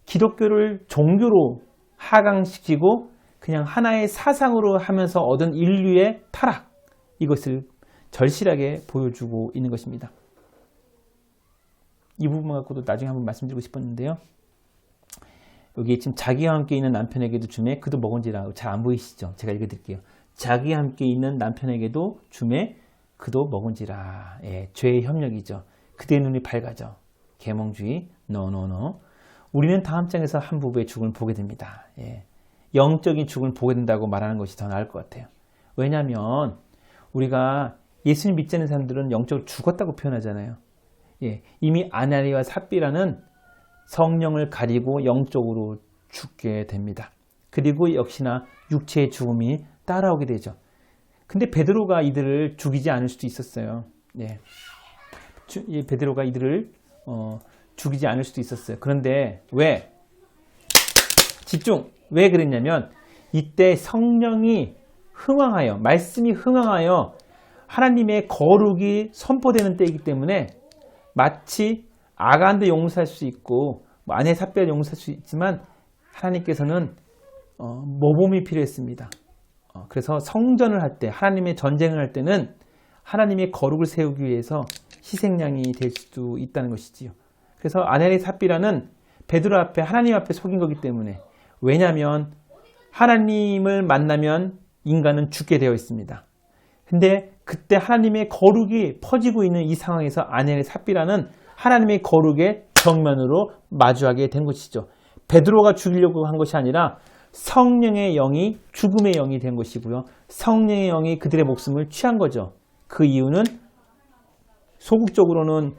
기독교를 종교로 하강시키고 그냥 하나의 사상으로 하면서 얻은 인류의 타락, 이것을 절실하게 보여주고 있는 것입니다. 이 부분 갖고도 나중에 한번 말씀드리고 싶었는데요. 여기 지금 자기와 함께 있는 남편에게도 주매 그도 먹은지라. 잘 안 보이시죠? 제가 읽어드릴게요. 자기와 함께 있는 남편에게도 주매 그도 먹은지라. 예, 죄의 협력이죠. 그대의 눈이 밝아져. 계몽주의. 노. 우리는 다음 장에서 한 부부의 죽음을 보게 됩니다. 예, 영적인 죽음을 보게 된다고 말하는 것이 더 나을 것 같아요. 왜냐하면 우리가 예수님 믿지 않는 사람들은 영적으로 죽었다고 표현하잖아요. 예, 이미 아나니아와 삽비라는 성령을 가리고 영적으로 죽게 됩니다. 그리고 역시나 육체의 죽음이 따라오게 되죠. 근데 베드로가 이들을 죽이지 않을 수도 있었어요. 예. 베드로가 이들을 죽이지 않을 수도 있었어요. 그런데 왜? 집중! 왜 그랬냐면 이때 성령이 흥황하여, 말씀이 흥황하여 하나님의 거룩이 선포되는 때이기 때문에 마치 아간도 용서할 수 있고 아내 삽비도 용서할 수 있지만 하나님께서는 모범이 필요했습니다. 그래서 성전을 할 때, 하나님의 전쟁을 할 때는 하나님의 거룩을 세우기 위해서 희생양이 될 수도 있다는 것이지요. 그래서 아넬의 삽비라는 베드로 앞에, 하나님 앞에 속인 거기 때문에, 왜냐하면 하나님을 만나면 인간은 죽게 되어 있습니다. 근데 그때 하나님의 거룩이 퍼지고 있는 이 상황에서 아넬의 삽비라는 하나님의 거룩의 정면으로 마주하게 된 것이죠. 베드로가 죽이려고 한 것이 아니라 성령의 영이 죽음의 영이 된 것이고요. 성령의 영이 그들의 목숨을 취한 거죠. 그 이유는 소극적으로는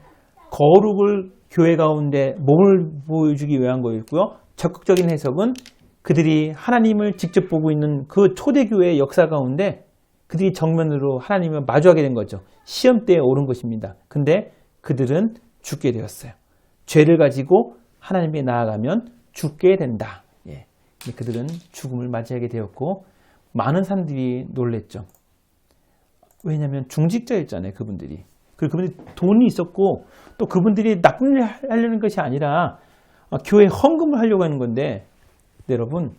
거룩을 교회 가운데 몸을 보여주기 위한 거였고요. 적극적인 해석은 그들이 하나님을 직접 보고 있는 그 초대교회의 역사 가운데 그들이 정면으로 하나님을 마주하게 된 거죠. 시험대에 오른 것입니다. 근데 그들은 죽게 되었어요. 죄를 가지고 하나님께 나아가면 죽게 된다. 예. 그들은 죽음을 맞이하게 되었고 많은 사람들이 놀랬죠. 왜냐하면 중직자였잖아요. 그분들이. 그리고 그분들이 돈이 있었고 또 그분들이 나쁜 일 하려는 것이 아니라 교회에 헌금을 하려고 하는 건데, 여러분,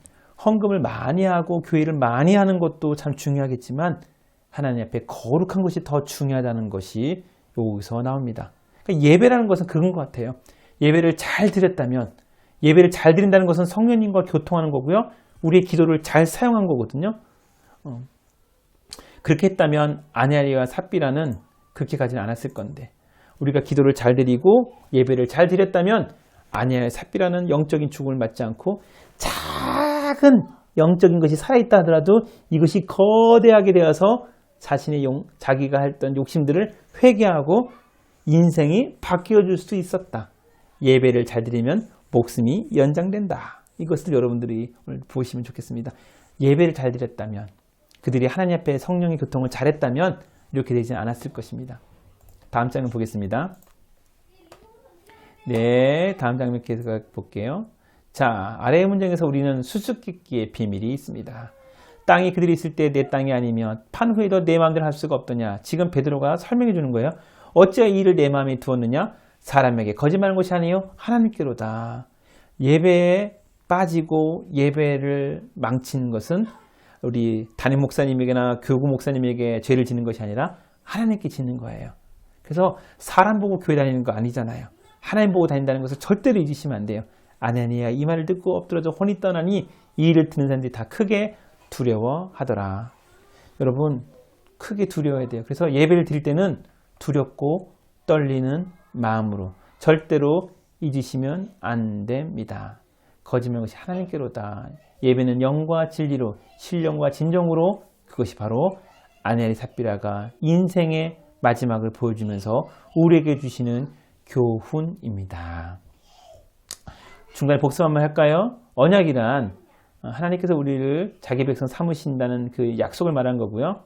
헌금을 많이 하고 교회를 많이 하는 것도 참 중요하겠지만 하나님 앞에 거룩한 것이 더 중요하다는 것이 여기서 나옵니다. 그러니까 예배라는 것은 그런 것 같아요. 예배를 잘 드렸다면, 예배를 잘 드린다는 것은 성령님과 교통하는 거고요. 우리의 기도를 잘 사용한 거거든요. 그렇게 했다면 아냐리와 삽비라는 그렇게 가지는 않았을 건데, 우리가 기도를 잘 드리고 예배를 잘 드렸다면 아냐리와 삽비라는 영적인 죽음을 맞지 않고 작은 영적인 것이 살아있다 하더라도 이것이 거대하게 되어서 자기가 했던 욕심들을 회개하고 인생이 바뀌어질 수 있었다. 예배를 잘 드리면 목숨이 연장된다. 이것을 여러분들이 오늘 보시면 좋겠습니다. 예배를 잘 드렸다면, 그들이 하나님 앞에 성령의 교통을 잘했다면 이렇게 되지 않았을 것입니다. 다음 장면 보겠습니다. 네, 다음 장면 계속 볼게요. 자, 아래의 문장에서 우리는 수수께끼의 비밀이 있습니다. 땅이 그들이 있을 때 내 땅이 아니면 판 후에도 내 마음대로 할 수가 없더냐. 지금 베드로가 설명해 주는 거예요. 어찌하여 이 일을 내 마음에 두었느냐? 사람에게 거짓말하는 것이 아니요 하나님께로다. 예배에 빠지고 예배를 망치는 것은 우리 담임 목사님에게나 교구 목사님에게 죄를 짓는 것이 아니라 하나님께 짓는 거예요. 그래서 사람 보고 교회 다니는 거 아니잖아요. 하나님 보고 다닌다는 것을 절대로 잊으시면 안 돼요. 아나니아 이 말을 듣고 엎드려져 혼이 떠나니 이 일을 듣는 사람들이 다 크게 두려워하더라. 여러분, 크게 두려워해야 돼요. 그래서 예배를 드릴 때는 두렵고 떨리는 마음으로 절대로 잊으시면 안 됩니다. 거짓말 것이 하나님께로다. 예배는 영과 진리로, 신령과 진정으로, 그것이 바로 아냐리 삽비라가 인생의 마지막을 보여주면서 우리에게 주시는 교훈입니다. 중간에 복습 한번 할까요? 언약이란 하나님께서 우리를 자기 백성 삼으신다는 그 약속을 말한 거고요.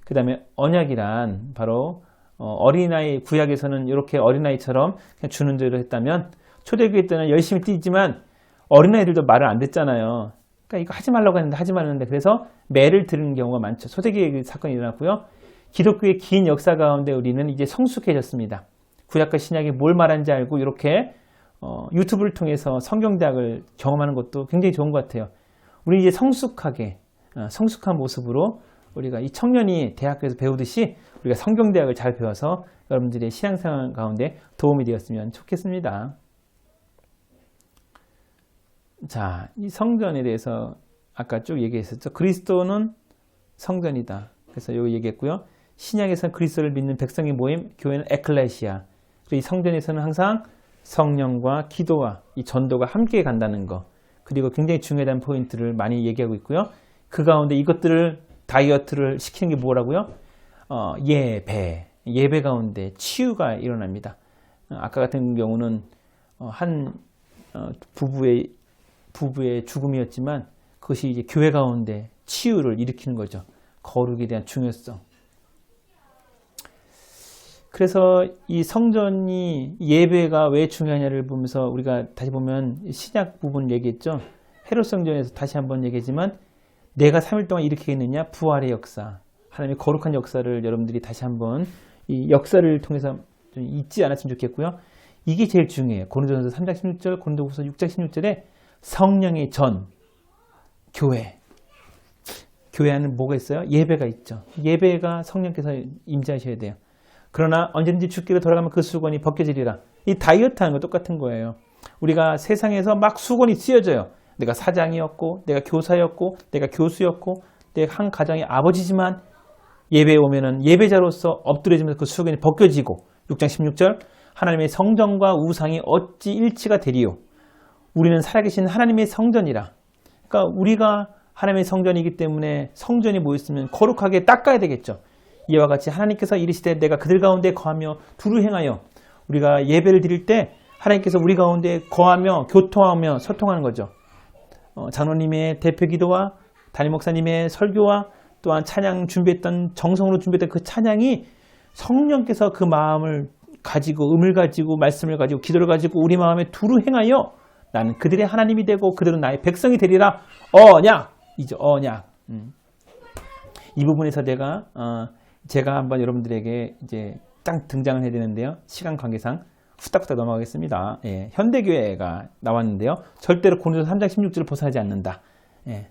그 다음에 언약이란 바로 어린아이, 구약에서는 이렇게 어린아이처럼 그냥 주는 대로 했다면, 초대교회 때는 열심히 뛰지만 어린아이들도 말을 안 듣잖아요. 그러니까 이거 하지 말라고 했는데 하지 말았는데, 그래서 매를 들은 경우가 많죠. 초대교회 사건이 일어났고요. 기독교의 긴 역사 가운데 우리는 이제 성숙해졌습니다. 구약과 신약이 뭘 말하는지 알고 이렇게 유튜브를 통해서 성경대학을 경험하는 것도 굉장히 좋은 것 같아요. 우리 이제 성숙한 모습으로 우리가 이 청년이 대학교에서 배우듯이 우리가 성경대학을 잘 배워서 여러분들의 신앙생활 가운데 도움이 되었으면 좋겠습니다. 자, 이 성전에 대해서 아까 쭉 얘기했었죠. 그리스도는 성전이다. 그래서 여기 얘기했고요. 신약에서는 그리스도를 믿는 백성의 모임, 교회는 에클레시아. 이 성전에서는 항상 성령과 기도와 이 전도가 함께 간다는 거, 그리고 굉장히 중요한 포인트를 많이 얘기하고 있고요. 그 가운데 이것들을 다이어트를 시키는 게 뭐라고요? 예배 가운데 치유가 일어납니다. 아까 같은 경우는 한 부부의 죽음이었지만 그것이 이제 교회 가운데 치유를 일으키는 거죠. 거룩에 대한 중요성. 그래서 이 성전이, 예배가 왜 중요하냐를 보면서 우리가 다시 보면 신약 부분 얘기했죠. 헤롯 성전에서 다시 한번 얘기했지만, 내가 3일 동안 이렇게 했느냐? 부활의 역사, 하나님의 거룩한 역사를 여러분들이 다시 한번 이 역사를 통해서 좀 잊지 않았으면 좋겠고요. 이게 제일 중요해요. 고린도전서 3장 16절, 고린도후서 6장 16절에 성령의 전, 교회 안에 뭐가 있어요? 예배가 있죠. 예배가 성령께서 임재하셔야 돼요. 그러나 언제든지 죽기로 돌아가면 그 수건이 벗겨지리라. 이 다이어트 하는 거 똑같은 거예요. 우리가 세상에서 막 수건이 씌어져요. 내가 사장이었고, 내가 교사였고, 내가 교수였고, 내가 한 가정의 아버지지만, 예배에 오면은 예배자로서 엎드려지면서 그 수건이 벗겨지고, 6장 16절, 하나님의 성전과 우상이 어찌 일치가 되리요. 우리는 살아계신 하나님의 성전이라. 그러니까 우리가 하나님의 성전이기 때문에 성전이 모였으면 거룩하게 닦아야 되겠죠. 이와 같이 하나님께서 이르시되 내가 그들 가운데 거하며 두루 행하여, 우리가 예배를 드릴 때 하나님께서 우리 가운데 거하며 교통하며 소통하는 거죠. 장로님의 대표 기도와 담임 목사님의 설교와 또한 찬양 준비했던, 정성으로 준비했던 그 찬양이 성령께서 그 마음을 가지고, 음을 가지고, 말씀을 가지고, 기도를 가지고 우리 마음에 두루 행하여 나는 그들의 하나님이 되고 그들은 나의 백성이 되리라. 언약이죠. 언약. 이 부분에서 제가 한번 여러분들에게 이제 딱 등장을 해야 되는데요. 시간 관계상 후딱후딱 넘어가겠습니다. 예, 현대교회가 나왔는데요. 절대로 고린도서 3장 16절을 벗어나지 않는다. 예,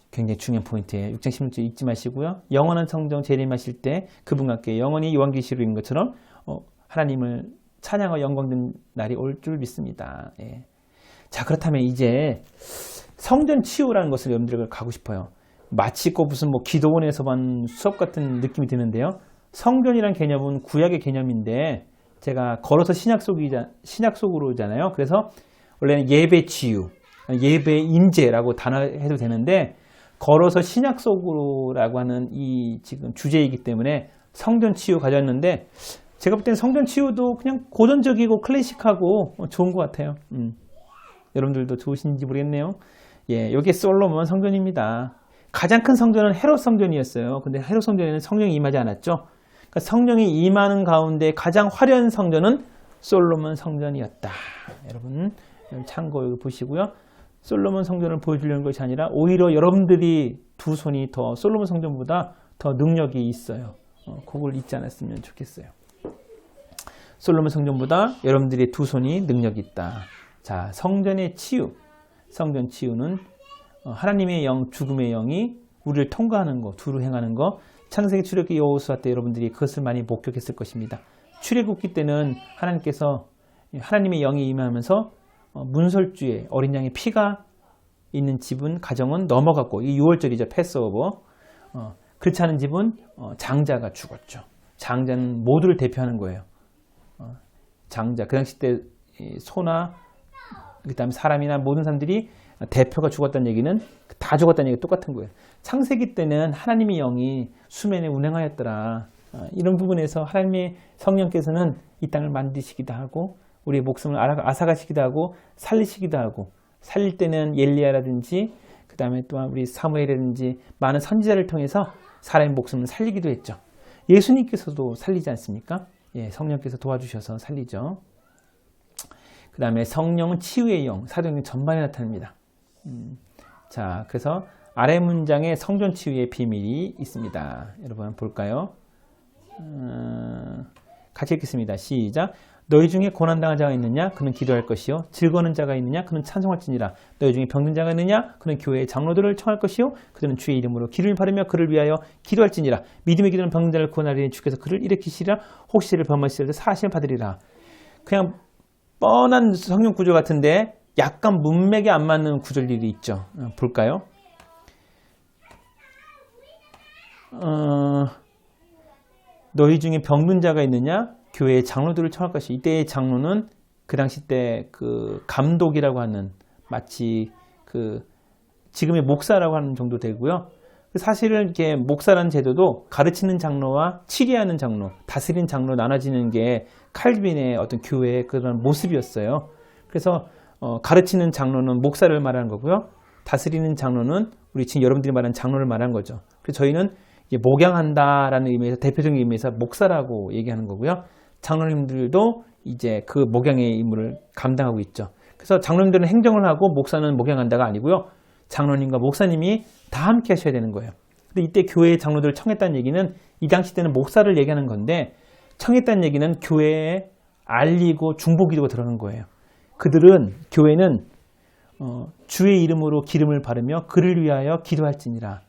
굉장히 중요한 포인트예요. 6장 16절 잊지 마시고요. 영원한 성정 재림하실 때 그분과 함께 영원히 요한계시로 읽은 것처럼 하나님을 찬양하고 영광된 날이 올 줄 믿습니다. 예. 자, 그렇다면 이제 성전 치유라는 것을 여러분들에게 가고 싶어요. 마치 꼭 무슨 뭐 기도원에서만 수업 같은 느낌이 드는데요. 성전이란 개념은 구약의 개념인데 제가 걸어서 신약 속으로잖아요. 그래서 원래는 예배 치유, 예배 인재라고 단어해도 되는데 걸어서 신약 속으로라고 하는 이 지금 주제이기 때문에 성전 치유 가졌는데 제가 볼 때는 성전 치유도 그냥 고전적이고 클래식하고 좋은 것 같아요. 여러분들도 좋으신지 모르겠네요. 예, 여기 솔로몬 성전입니다. 가장 큰 성전은 헤롯 성전이었어요. 근데 헤롯 성전에는 성령이 임하지 않았죠. 그러니까 성령이 임하는 가운데 가장 화려한 성전은 솔로몬 성전이었다. 여러분 참고 여기 보시고요. 솔로몬 성전을 보여주려는 것이 아니라 오히려 여러분들이 두 손이 더 솔로몬 성전보다 더 능력이 있어요. 그걸 잊지 않았으면 좋겠어요. 솔로몬 성전보다 여러분들의 두 손이 능력이 있다. 자, 성전의 치유. 성전 치유는 하나님의 영, 죽음의 영이 우리를 통과하는 거, 두루 행하는 거. 창세기, 출애굽기, 여호수아 때 여러분들이 그것을 많이 목격했을 것입니다. 출애굽기 때는 하나님께서 하나님의 영이 임하면서 문설주에 어린 양의 피가 있는 집은 가정은 넘어갔고 이 6월절이죠. 패스오버. 그렇지 않은 집은 장자가 죽었죠. 장자는 모두를 대표하는 거예요. 장자 그 당시 때 소나 그다음에 사람이나 모든 사람들이 대표가 죽었다는 얘기는 다 죽었다는 얘기가 똑같은 거예요. 창세기 때는 하나님의 영이 수면에 운행하였더라. 이런 부분에서 하나님의 성령께서는 이 땅을 만드시기도 하고 우리의 목숨을 앗아가시기도 하고 살리시기도 하고 살릴 때는 엘리야라든지 그 다음에 또한 우리 사무엘이라든지 많은 선지자를 통해서 사람의 목숨을 살리기도 했죠. 예수님께서도 살리지 않습니까? 예, 성령께서 도와주셔서 살리죠. 그 다음에 성령은 치유의 영, 사도행전 전반에 나타납니다. 자, 그래서 아래 문장에 성전 치유의 비밀이 있습니다. 여러분 볼까요? 같이 읽겠습니다. 시작. 너희 중에 고난당한 자가 있느냐? 그는 기도할 것이요. 즐거워하는 자가 있느냐? 그는 찬송할지니라. 너희 중에 병든 자가 있느냐? 그는 교회의 장로들을 청할 것이요. 그들은 주의 이름으로 기름을 바르며 그를 위하여 기도할지니라. 믿음의 기도는 병든 자를 구원하리니 주께서 그를 일으키시리라. 혹시 이를 범하시더라도 사하심을 받으리라. 그냥 뻔한 성경 구조 같은데 약간 문맥에 안 맞는 구절들이 있죠. 볼까요? 너희 중에 병든 자가 있느냐? 교회의 장로들을 청할 것이. 이때의 장로는 그 당시 때 그 감독이라고 하는 마치 그 지금의 목사라고 하는 정도 되고요. 사실은 이렇게 목사라는 제도도 가르치는 장로와 치리하는 장로, 다스리는 장로 나눠지는 게 칼빈의 어떤 교회의 그런 모습이었어요. 그래서 가르치는 장로는 목사를 말하는 거고요. 다스리는 장로는 우리 지금 여러분들이 말하는 장로를 말하는 거죠. 그래서 저희는 목양한다라는 의미에서 대표적인 의미에서 목사라고 얘기하는 거고요. 장로님들도 이제 그 목양의 임무를 감당하고 있죠. 그래서 장로님들은 행정을 하고 목사는 목양한다가 아니고요. 장로님과 목사님이 다 함께 하셔야 되는 거예요. 근데 이때 교회의 장로들을 청했다는 얘기는 이 당시 때는 목사를 얘기하는 건데 청했다는 얘기는 교회에 알리고 중보기도가 들어간 거예요. 그들은 교회는 주의 이름으로 기름을 바르며 그를 위하여 기도할지니라.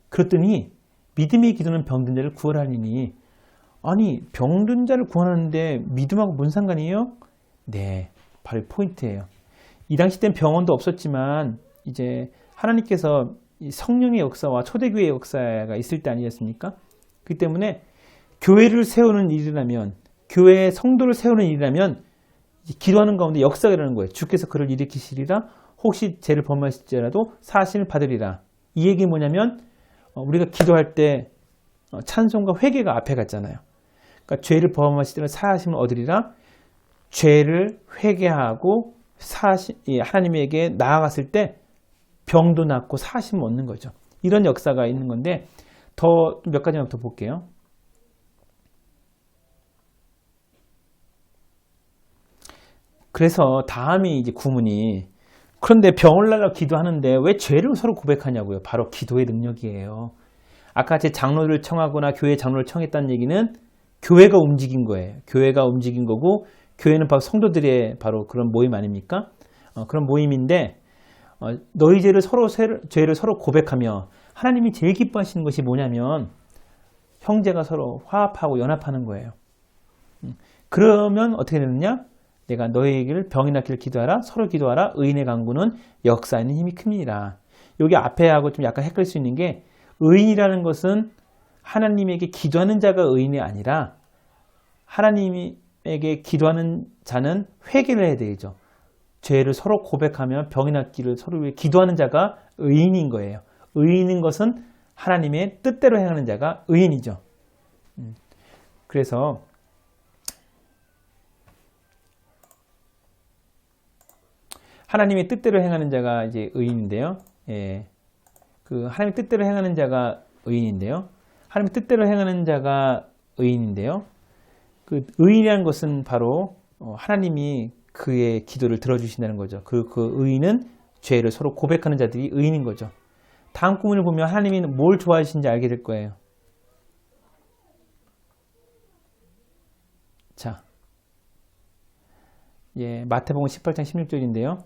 그랬더니 믿음의 기도는 병든 자를 구원하리니. 아니 병든 자를 구원하는데 믿음하고 뭔 상관이에요? 네, 바로 포인트예요. 이 당시 땐 병원도 없었지만 이제 하나님께서 성령의 역사와 초대교회의 역사가 있을 때 아니었습니까? 그렇기 때문에 교회를 세우는 일이라면 교회의 성도를 세우는 일이라면 기도하는 가운데 역사가 일어나는 거예요. 주께서 그를 일으키시리라. 혹시 죄를 범하실지라도 사하심을 받으리라. 이 얘기 뭐냐면 우리가 기도할 때 찬송과 회개가 앞에 갔잖아요. 그러니까 죄를 범하시더라도 사하심을 얻으리라. 죄를 회개하고 하나님에게 나아갔을 때 병도 낫고 사하심을 얻는 거죠. 이런 역사가 있는 건데 더 몇 가지만 더 볼게요. 그래서 다음이 이제 구문이 그런데 병을 날라 기도하는데 왜 죄를 서로 고백하냐고요. 바로 기도의 능력이에요. 아까 제 장로를 청하거나 교회 장로를 청했다는 얘기는 교회가 움직인 거예요. 교회가 움직인 거고 교회는 바로 성도들의 바로 그런 모임 아닙니까? 그런 모임인데 너희 죄를 서로 고백하며 하나님이 제일 기뻐하시는 것이 뭐냐면 형제가 서로 화합하고 연합하는 거예요. 그러면 어떻게 되느냐? 내가 너희에게를 병이 낫기를 기도하라. 서로 기도하라. 의인의 강구는 역사에는 힘이 큽니다. 여기 앞에 하고 좀 약간 헷갈릴 수 있는 게 의인이라는 것은 하나님에게 기도하는 자가 의인이 아니라 하나님에게 기도하는 자는 회개를 해야 되죠. 죄를 서로 고백하며 병이 낫기를 서로 위해 기도하는 자가 의인인 거예요. 의인인 것은 하나님의 뜻대로 행하는 자가 의인이죠. 그래서 하나님의 뜻대로 행하는 자가 이제 의인인데요. 예. 그 하나님의 뜻대로 행하는 자가 의인인데요. 하나님의 뜻대로 행하는 자가 의인인데요. 그 의인이라는 것은 바로 하나님이 그의 기도를 들어주신다는 거죠. 그 의인은 죄를 서로 고백하는 자들이 의인인 거죠. 다음 구문을 보면 하나님이 뭘 좋아하시는지 알게 될 거예요. 자, 예, 마태복음 18장 16절인데요.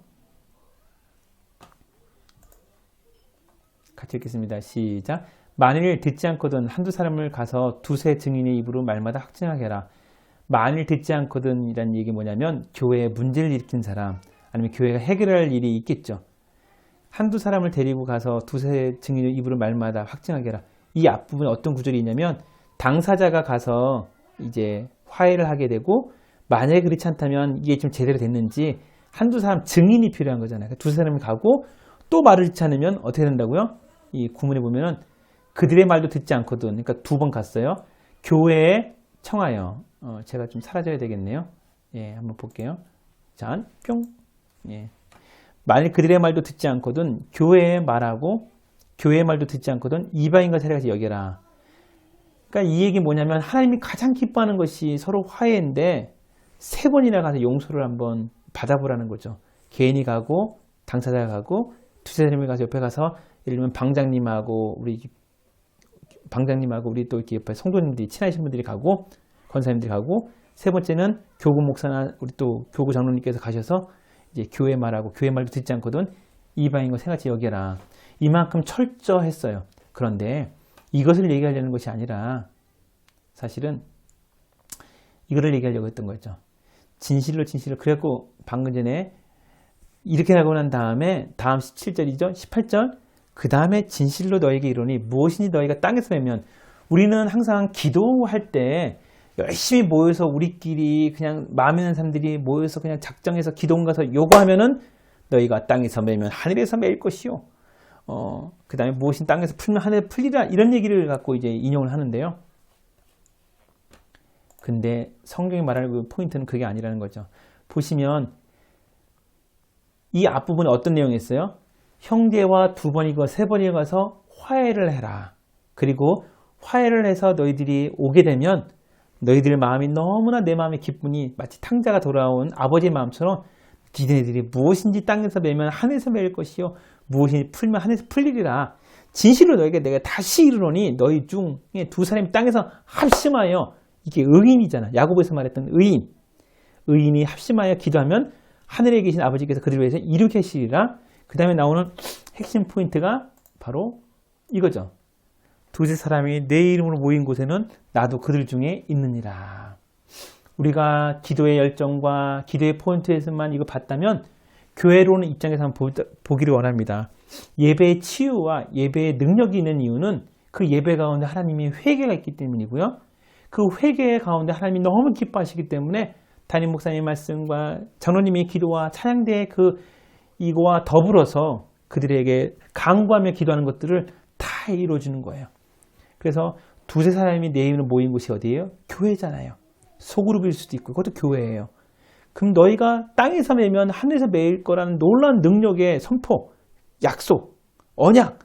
같이 읽겠습니다. 시작. 만일 듣지 않거든 한두 사람을 가서 두세 증인의 입으로 말마다 확증하게 하라. 만일 듣지 않거든 이란 얘기 뭐냐면 교회에 문제를 일으킨 사람 아니면 교회가 해결할 일이 있겠죠. 한두 사람을 데리고 가서 두세 증인의 입으로 말마다 확증하게 하라. 이 앞부분에 어떤 구절이 있냐면 당사자가 가서 이제 화해를 하게 되고 만약에 그렇지 않다면 이게 좀 제대로 됐는지 한두 사람 증인이 필요한 거잖아요. 두세 사람이 가고 또 말을 듣지 않으면 어떻게 된다고요? 이 구문에 보면은 그들의 말도 듣지 않거든. 그러니까 두 번 갔어요. 교회에 청하여. 제가 좀 사라져야 되겠네요. 예, 한번 볼게요. 자, 뿅. 예. 만일 그들의 말도 듣지 않거든 교회에 말하고 교회의 말도 듣지 않거든 이방인과 세례같이 여겨라. 그러니까 이 얘기 뭐냐면 하나님이 가장 기뻐하는 것이 서로 화해인데 세 번이나 가서 용서를 한번 받아보라는 거죠. 개인이 가고 당사자가 가고 두세 사람이 가서 옆에 가서 예를 들면 방장님하고 우리 또 이렇게 옆에 성도님들이 친하신 분들이 가고 권사님들이 가고 세 번째는 교구 목사나 우리 또 교구 장로님께서 가셔서 이제 교회 말하고 교회 말도 듣지 않거든 이방인과 생같이 여겨라. 이만큼 철저했어요. 그런데 이것을 얘기하려는 것이 아니라 사실은 이거를 얘기하려고 했던 거죠. 진실로 그래갖고 방금 전에 이렇게 하고 난 다음에 다음 17절이죠. 18절 그 다음에 진실로 너에게 이르노니 무엇인지 너희가 땅에서 매면 우리는 항상 기도할 때 열심히 모여서 우리끼리 그냥 마음 있는 사람들이 모여서 그냥 작정해서 기도원 가서 요구하면은 너희가 땅에서 매면 하늘에서 매일 것이요. 그 다음에 무엇인 땅에서 풀면 하늘에 풀리라 이런 얘기를 갖고 이제 인용을 하는데요. 근데 성경이 말하는 포인트는 그게 아니라는 거죠. 보시면 이 앞부분에 어떤 내용이 있어요? 형제와 두 번이고 세 번이 가서 화해를 해라. 그리고 화해를 해서 너희들이 오게 되면 너희들 마음이 너무나 내 마음의 기쁨이 마치 탕자가 돌아온 아버지의 마음처럼 니네들이 무엇인지 땅에서 매면 하늘에서 매일 것이요 무엇인지 풀면 하늘에서 풀리리라. 진실로 너에게 내가 다시 이르노니 너희 중에 두 사람이 땅에서 합심하여 이게 의인이잖아. 야고보에서 말했던 의인이 합심하여 기도하면 하늘에 계신 아버지께서 그들을 위해서 이루게 하시리라. 그 다음에 나오는 핵심 포인트가 바로 이거죠. 두세 사람이 내 이름으로 모인 곳에는 나도 그들 중에 있느니라. 우리가 기도의 열정과 기도의 포인트에서만 이거 봤다면 교회로는 입장에서 한번 보기를 원합니다. 예배의 치유와 예배의 능력이 있는 이유는 그 예배 가운데 하나님이 회개가 있기 때문이고요. 그 회개 가운데 하나님이 너무 기뻐하시기 때문에 담임 목사님의 말씀과 장로님의 기도와 찬양대의 이거와 더불어서 그들에게 간구하며 기도하는 것들을 다 이루어주는 거예요. 그래서 두세 사람이 내 이름으로 모인 곳이 어디예요? 교회잖아요. 소그룹일 수도 있고 그것도 교회예요. 그럼 너희가 땅에서 매면 하늘에서 매일 거라는 놀라운 능력의 선포, 약속, 언약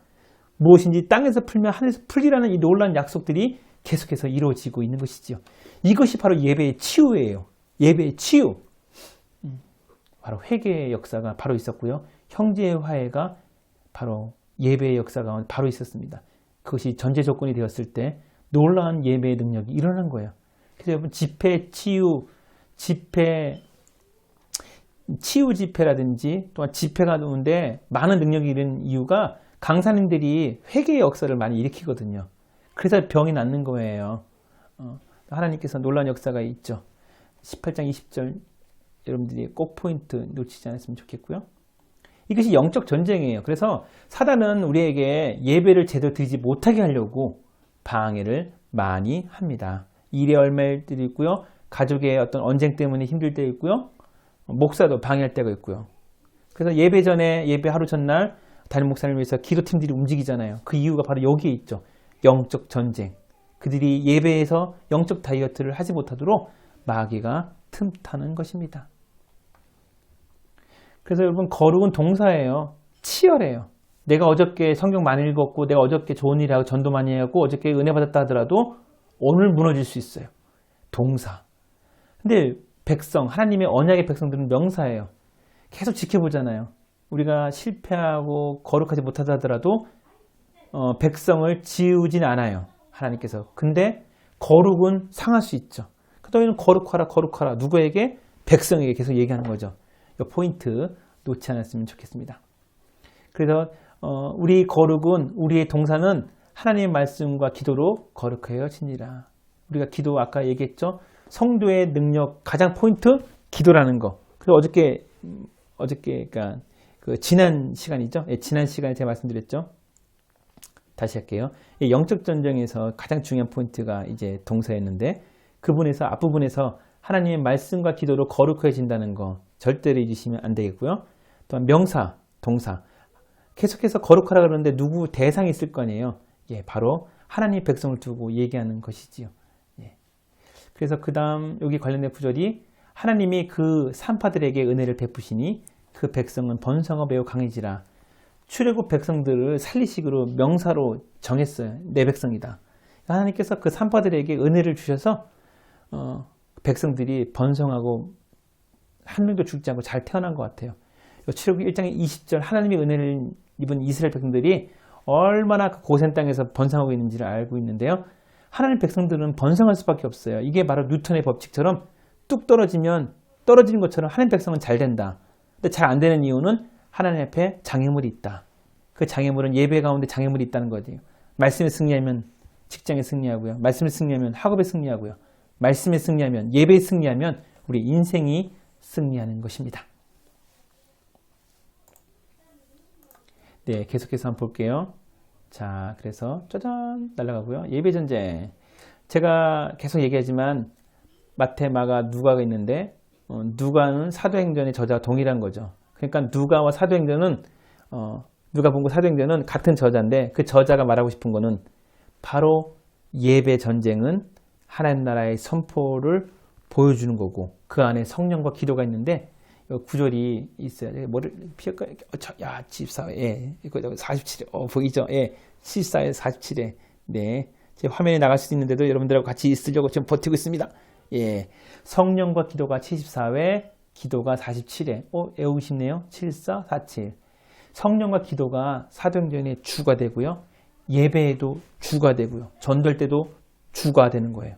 무엇인지 땅에서 풀면 하늘에서 풀리라는 이 놀라운 약속들이 계속해서 이루어지고 있는 것이죠. 이것이 바로 예배의 치유예요. 예배의 치유. 바로 회개의 역사가 바로 있었고요. 형제의 화해가 바로 예배의 역사가 바로 있었습니다. 그것이 전제 조건이 되었을 때 놀라운 예배의 능력이 일어난 거예요. 그래서 여러분 집회 치유 집회라든지 또한 집회가 오는데 많은 능력이 있는 이유가 강사님들이 회개의 역사를 많이 일으키거든요. 그래서 병이 낫는 거예요. 하나님께서 놀라운 역사가 있죠. 18장 20절 여러분들이 꼭 포인트 놓치지 않았으면 좋겠고요. 이것이 영적 전쟁이에요. 그래서 사단은 우리에게 예배를 제대로 드리지 못하게 하려고 방해를 많이 합니다. 일에 얽매일 때도 있고요. 가족의 어떤 언쟁 때문에 힘들 때 있고요. 목사도 방해할 때가 있고요. 그래서 예배 전에, 예배 하루 전날 다른 목사를 위해서 기도팀들이 움직이잖아요. 그 이유가 바로 여기에 있죠. 영적 전쟁. 그들이 예배에서 영적 다이어트를 하지 못하도록 마귀가 틈타는 것입니다. 그래서 여러분, 거룩은 동사예요. 치열해요. 내가 어저께 성경 많이 읽었고, 내가 어저께 좋은 일 하고 전도 많이 하고, 어저께 은혜 받았다 하더라도 오늘 무너질 수 있어요. 동사. 근데 백성, 하나님의 언약의 백성들은 명사예요. 계속 지켜보잖아요. 우리가 실패하고 거룩하지 못하다 하더라도 백성을 지우진 않아요. 하나님께서. 근데 거룩은 상할 수 있죠. 너희는 거룩하라 거룩하라. 누구에게? 백성에게 계속 얘기하는 거죠. 이 포인트 놓지 않았으면 좋겠습니다. 그래서 우리 거룩은, 우리의 동사는 하나님의 말씀과 기도로 거룩해지니라. 우리가 기도 아까 얘기했죠. 성도의 능력 가장 포인트 기도라는 거. 그리고 어저께 그러니까 그 지난 시간이죠. 예, 지난 시간에 제가 말씀드렸죠. 다시 할게요. 영적 전쟁에서 가장 중요한 포인트가 이제 동사였는데 그분에서 앞부분에서 하나님의 말씀과 기도로 거룩해진다는 거 절대로 잊으시면 안 되겠고요. 또한 명사, 동사. 계속해서 거룩하라 그러는데 누구 대상이 있을 거 아니에요. 예, 바로 하나님 백성을 두고 얘기하는 것이지요. 예. 그래서 그 다음 여기 관련된 구절이 하나님이 그 산파들에게 은혜를 베푸시니 그 백성은 번성어 매우 강해지라. 출애굽 백성들을 살리시기로 명사로 정했어요. 내 백성이다. 하나님께서 그 산파들에게 은혜를 주셔서 백성들이 번성하고 한 명도 죽지 않고 잘 태어난 것 같아요. 출애굽 1장 20절 하나님의 은혜를 입은 이스라엘 백성들이 얼마나 그 고센 땅에서 번성하고 있는지를 알고 있는데요. 하나님 백성들은 번성할 수밖에 없어요. 이게 바로 뉴턴의 법칙처럼 뚝 떨어지면 떨어지는 것처럼 하나님 백성은 잘 된다. 근데 잘 안 되는 이유는 하나님 앞에 장애물이 있다. 그 장애물은 예배 가운데 장애물이 있다는 거지요. 말씀에 승리하면 직장에 승리하고요. 말씀에 승리하면 학업에 승리하고요. 말씀에 승리하면 예배에 승리하면 우리 인생이 승리하는 것입니다. 네, 계속해서 한번 볼게요. 자, 그래서 짜잔 날아가고요. 예배 전쟁. 제가 계속 얘기하지만 마태, 마가, 누가가 있는데 누가는 사도행전의 저자와 동일한 거죠. 그러니까 누가와 사도행전은 누가복음과 사도행전은 같은 저자인데 그 저자가 말하고 싶은 거는 바로 예배 전쟁은 하나님 나라의 선포를 보여주는 거고 그 안에 성령과 기도가 있는데 구절이 있어요. 뭐를 피할까요? 야, 14회. 예. 이거 47회. 보이죠? 예. 14회 47회. 네. 제 화면에 나갈 수 있는데도 여러분들하고 같이 있으려고 지금 버티고 있습니다. 예. 성령과 기도가 74회, 기도가 47회. 외우고 싶네요. 74, 47. 성령과 기도가 사도행전의 주가 되고요. 예배에도 주가 되고요. 전도할 때도 주가 되는 거예요.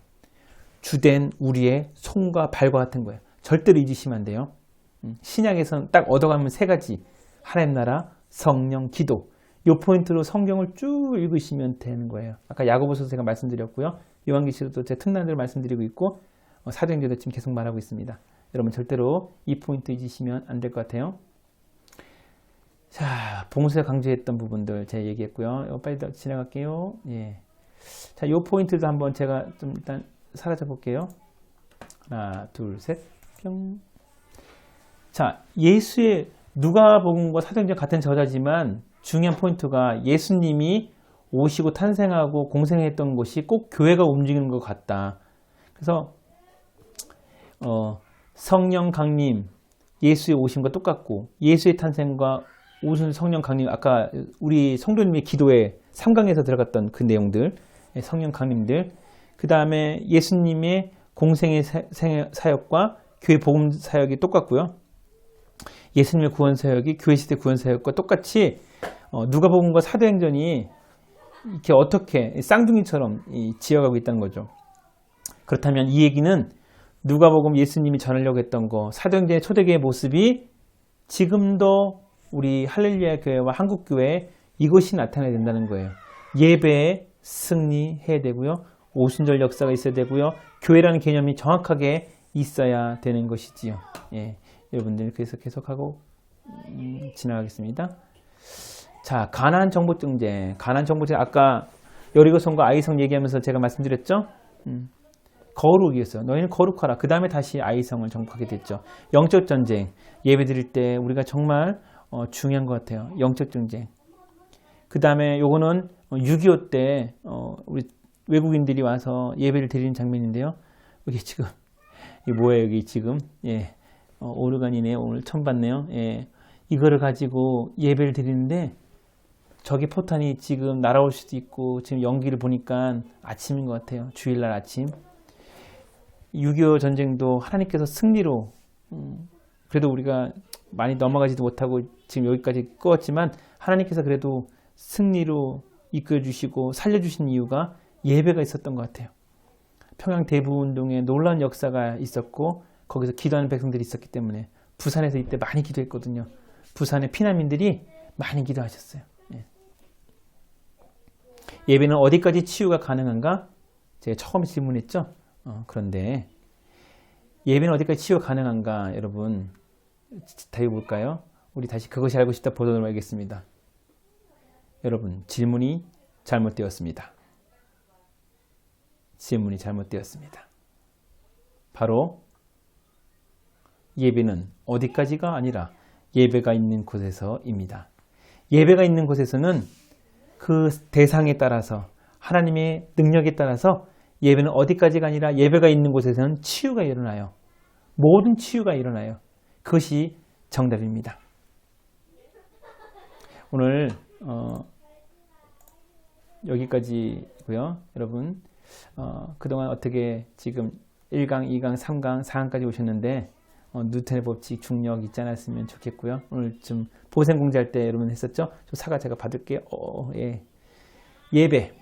주된 우리의 손과 발과 같은 거예요. 절대로 잊으시면 안 돼요. 신약에서는 딱 얻어가면 세 가지. 하나님 나라, 성령, 기도. 이 포인트로 성경을 쭉 읽으시면 되는 거예요. 아까 야고보서 제가 말씀드렸고요. 요한계시록도 제 틈난대로 말씀드리고 있고 사도행전도 지금 계속 말하고 있습니다. 여러분 절대로 이 포인트 잊으시면 안 될 것 같아요. 자, 봉사에 강조했던 부분들 제가 얘기했고요. 빨리 더 지나갈게요. 예. 자, 이 포인트도 한번 제가 좀 일단 사라져 볼게요. 하나, 둘, 셋, 뿅. 자, 예수의 누가복음과 사도행전 같은 저자지만 중요한 포인트가 예수님이 오시고 탄생하고 공생했던 곳이 꼭 교회가 움직이는 것 같다. 그래서 성령 강림, 예수의 오심과 똑같고 예수의 탄생과 오신 성령 강림, 아까 우리 성도님의 기도에 3강에서 들어갔던 그 내용들, 성령 강림들, 그 다음에 예수님의 공생의 사역과 교회 복음 사역이 똑같고요. 예수님의 구원 사역이 교회 시대 구원 사역과 똑같이 누가복음과 사도행전이 이렇게 어떻게 쌍둥이처럼 지어가고 있다는 거죠. 그렇다면 이 얘기는 누가복음 예수님이 전하려고 했던 거, 사도행전의 초대교회의 모습이 지금도 우리 할렐루야 교회와 한국교회에 이것이 나타나야 된다는 거예요. 예배에 승리해야 되고요. 오순절 역사가 있어야 되고요. 교회라는 개념이 정확하게 있어야 되는 것이지요. 예, 여러분들 그래서 계속하고 지나가겠습니다. 자, 가나안 정복전쟁. 가나안 정복전쟁 아까 여리고성과 아이성 얘기하면서 제가 말씀드렸죠. 거룩이었어요. 너희는 거룩하라. 그 다음에 다시 아이성을 정복하게 됐죠. 영적 전쟁. 예배 드릴 때 우리가 정말 중요한 것 같아요. 영적 전쟁. 그 다음에 요거는 6.25 때 우리 외국인들이 와서 예배를 드리는 장면인데요. 여기 지금 이게 뭐예요? 여기 지금 오르간이네요. 오늘 처음 봤네요. 이거를 가지고 예배를 드리는데 저기 포탄이 지금 날아올 수도 있고 지금 연기를 보니까 아침인 것 같아요. 주일날 아침. 6.25 전쟁도 하나님께서 승리로 그래도 우리가 많이 넘어가지도 못하고 지금 여기까지 끄었지만 하나님께서 그래도 승리로 이끌어주시고 살려주신 이유가 예배가 있었던 것 같아요. 평양 대부운동에 놀라운 역사가 있었고 거기서 기도하는 백성들이 있었기 때문에 부산에서 이때 많이 기도했거든요. 부산의 피난민들이 많이 기도하셨어요. 예배는 어디까지 치유가 가능한가? 제가 처음에 질문했죠. 그런데 예배는 어디까지 치유가 가능한가? 여러분 답이 뭘까요? 우리 다시 그것이 알고 싶다 보도록 하겠습니다. 여러분 질문이 잘못되었습니다. 질문이 잘못되었습니다. 바로 예배는 어디까지가 아니라 예배가 있는 곳에서입니다. 예배가 있는 곳에서는 그 대상에 따라서 하나님의 능력에 따라서 예배는 어디까지가 아니라 예배가 있는 곳에서는 치유가 일어나요. 모든 치유가 일어나요. 그것이 정답입니다. 오늘 여기까지고요. 여러분 그동안 어떻게 지금 1강, 2강, 3강, 4강까지 오셨는데 뉴턴의 법칙, 중력 있지 않았으면 좋겠고요. 오늘 좀 보생 공지할 때 여러분 했었죠? 저 사과 제가 받을게요. 예. 예배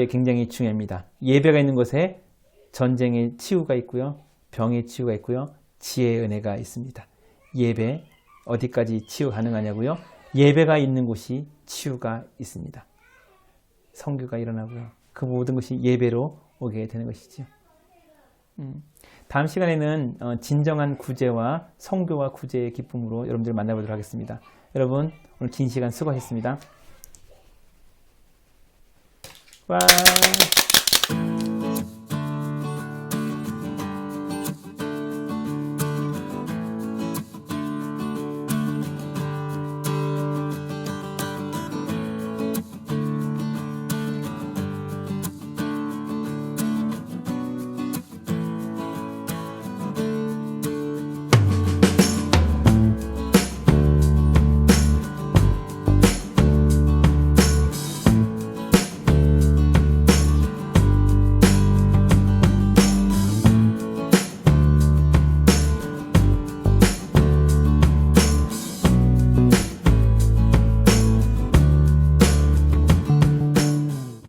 굉장히 중요합니다. 예배가 있는 곳에 전쟁의 치유가 있고요. 병의 치유가 있고요. 지혜의 은혜가 있습니다. 예배 어디까지 치유 가능하냐고요? 예배가 있는 곳이 치유가 있습니다. 선교가 일어나고요. 그 모든 것이 예배로 오게 되는 것이죠. 다음 시간에는 진정한 구제와 선교와 구제의 기쁨으로 여러분들을 만나보도록 하겠습니다. 여러분 오늘 긴 시간 수고하셨습니다. 와.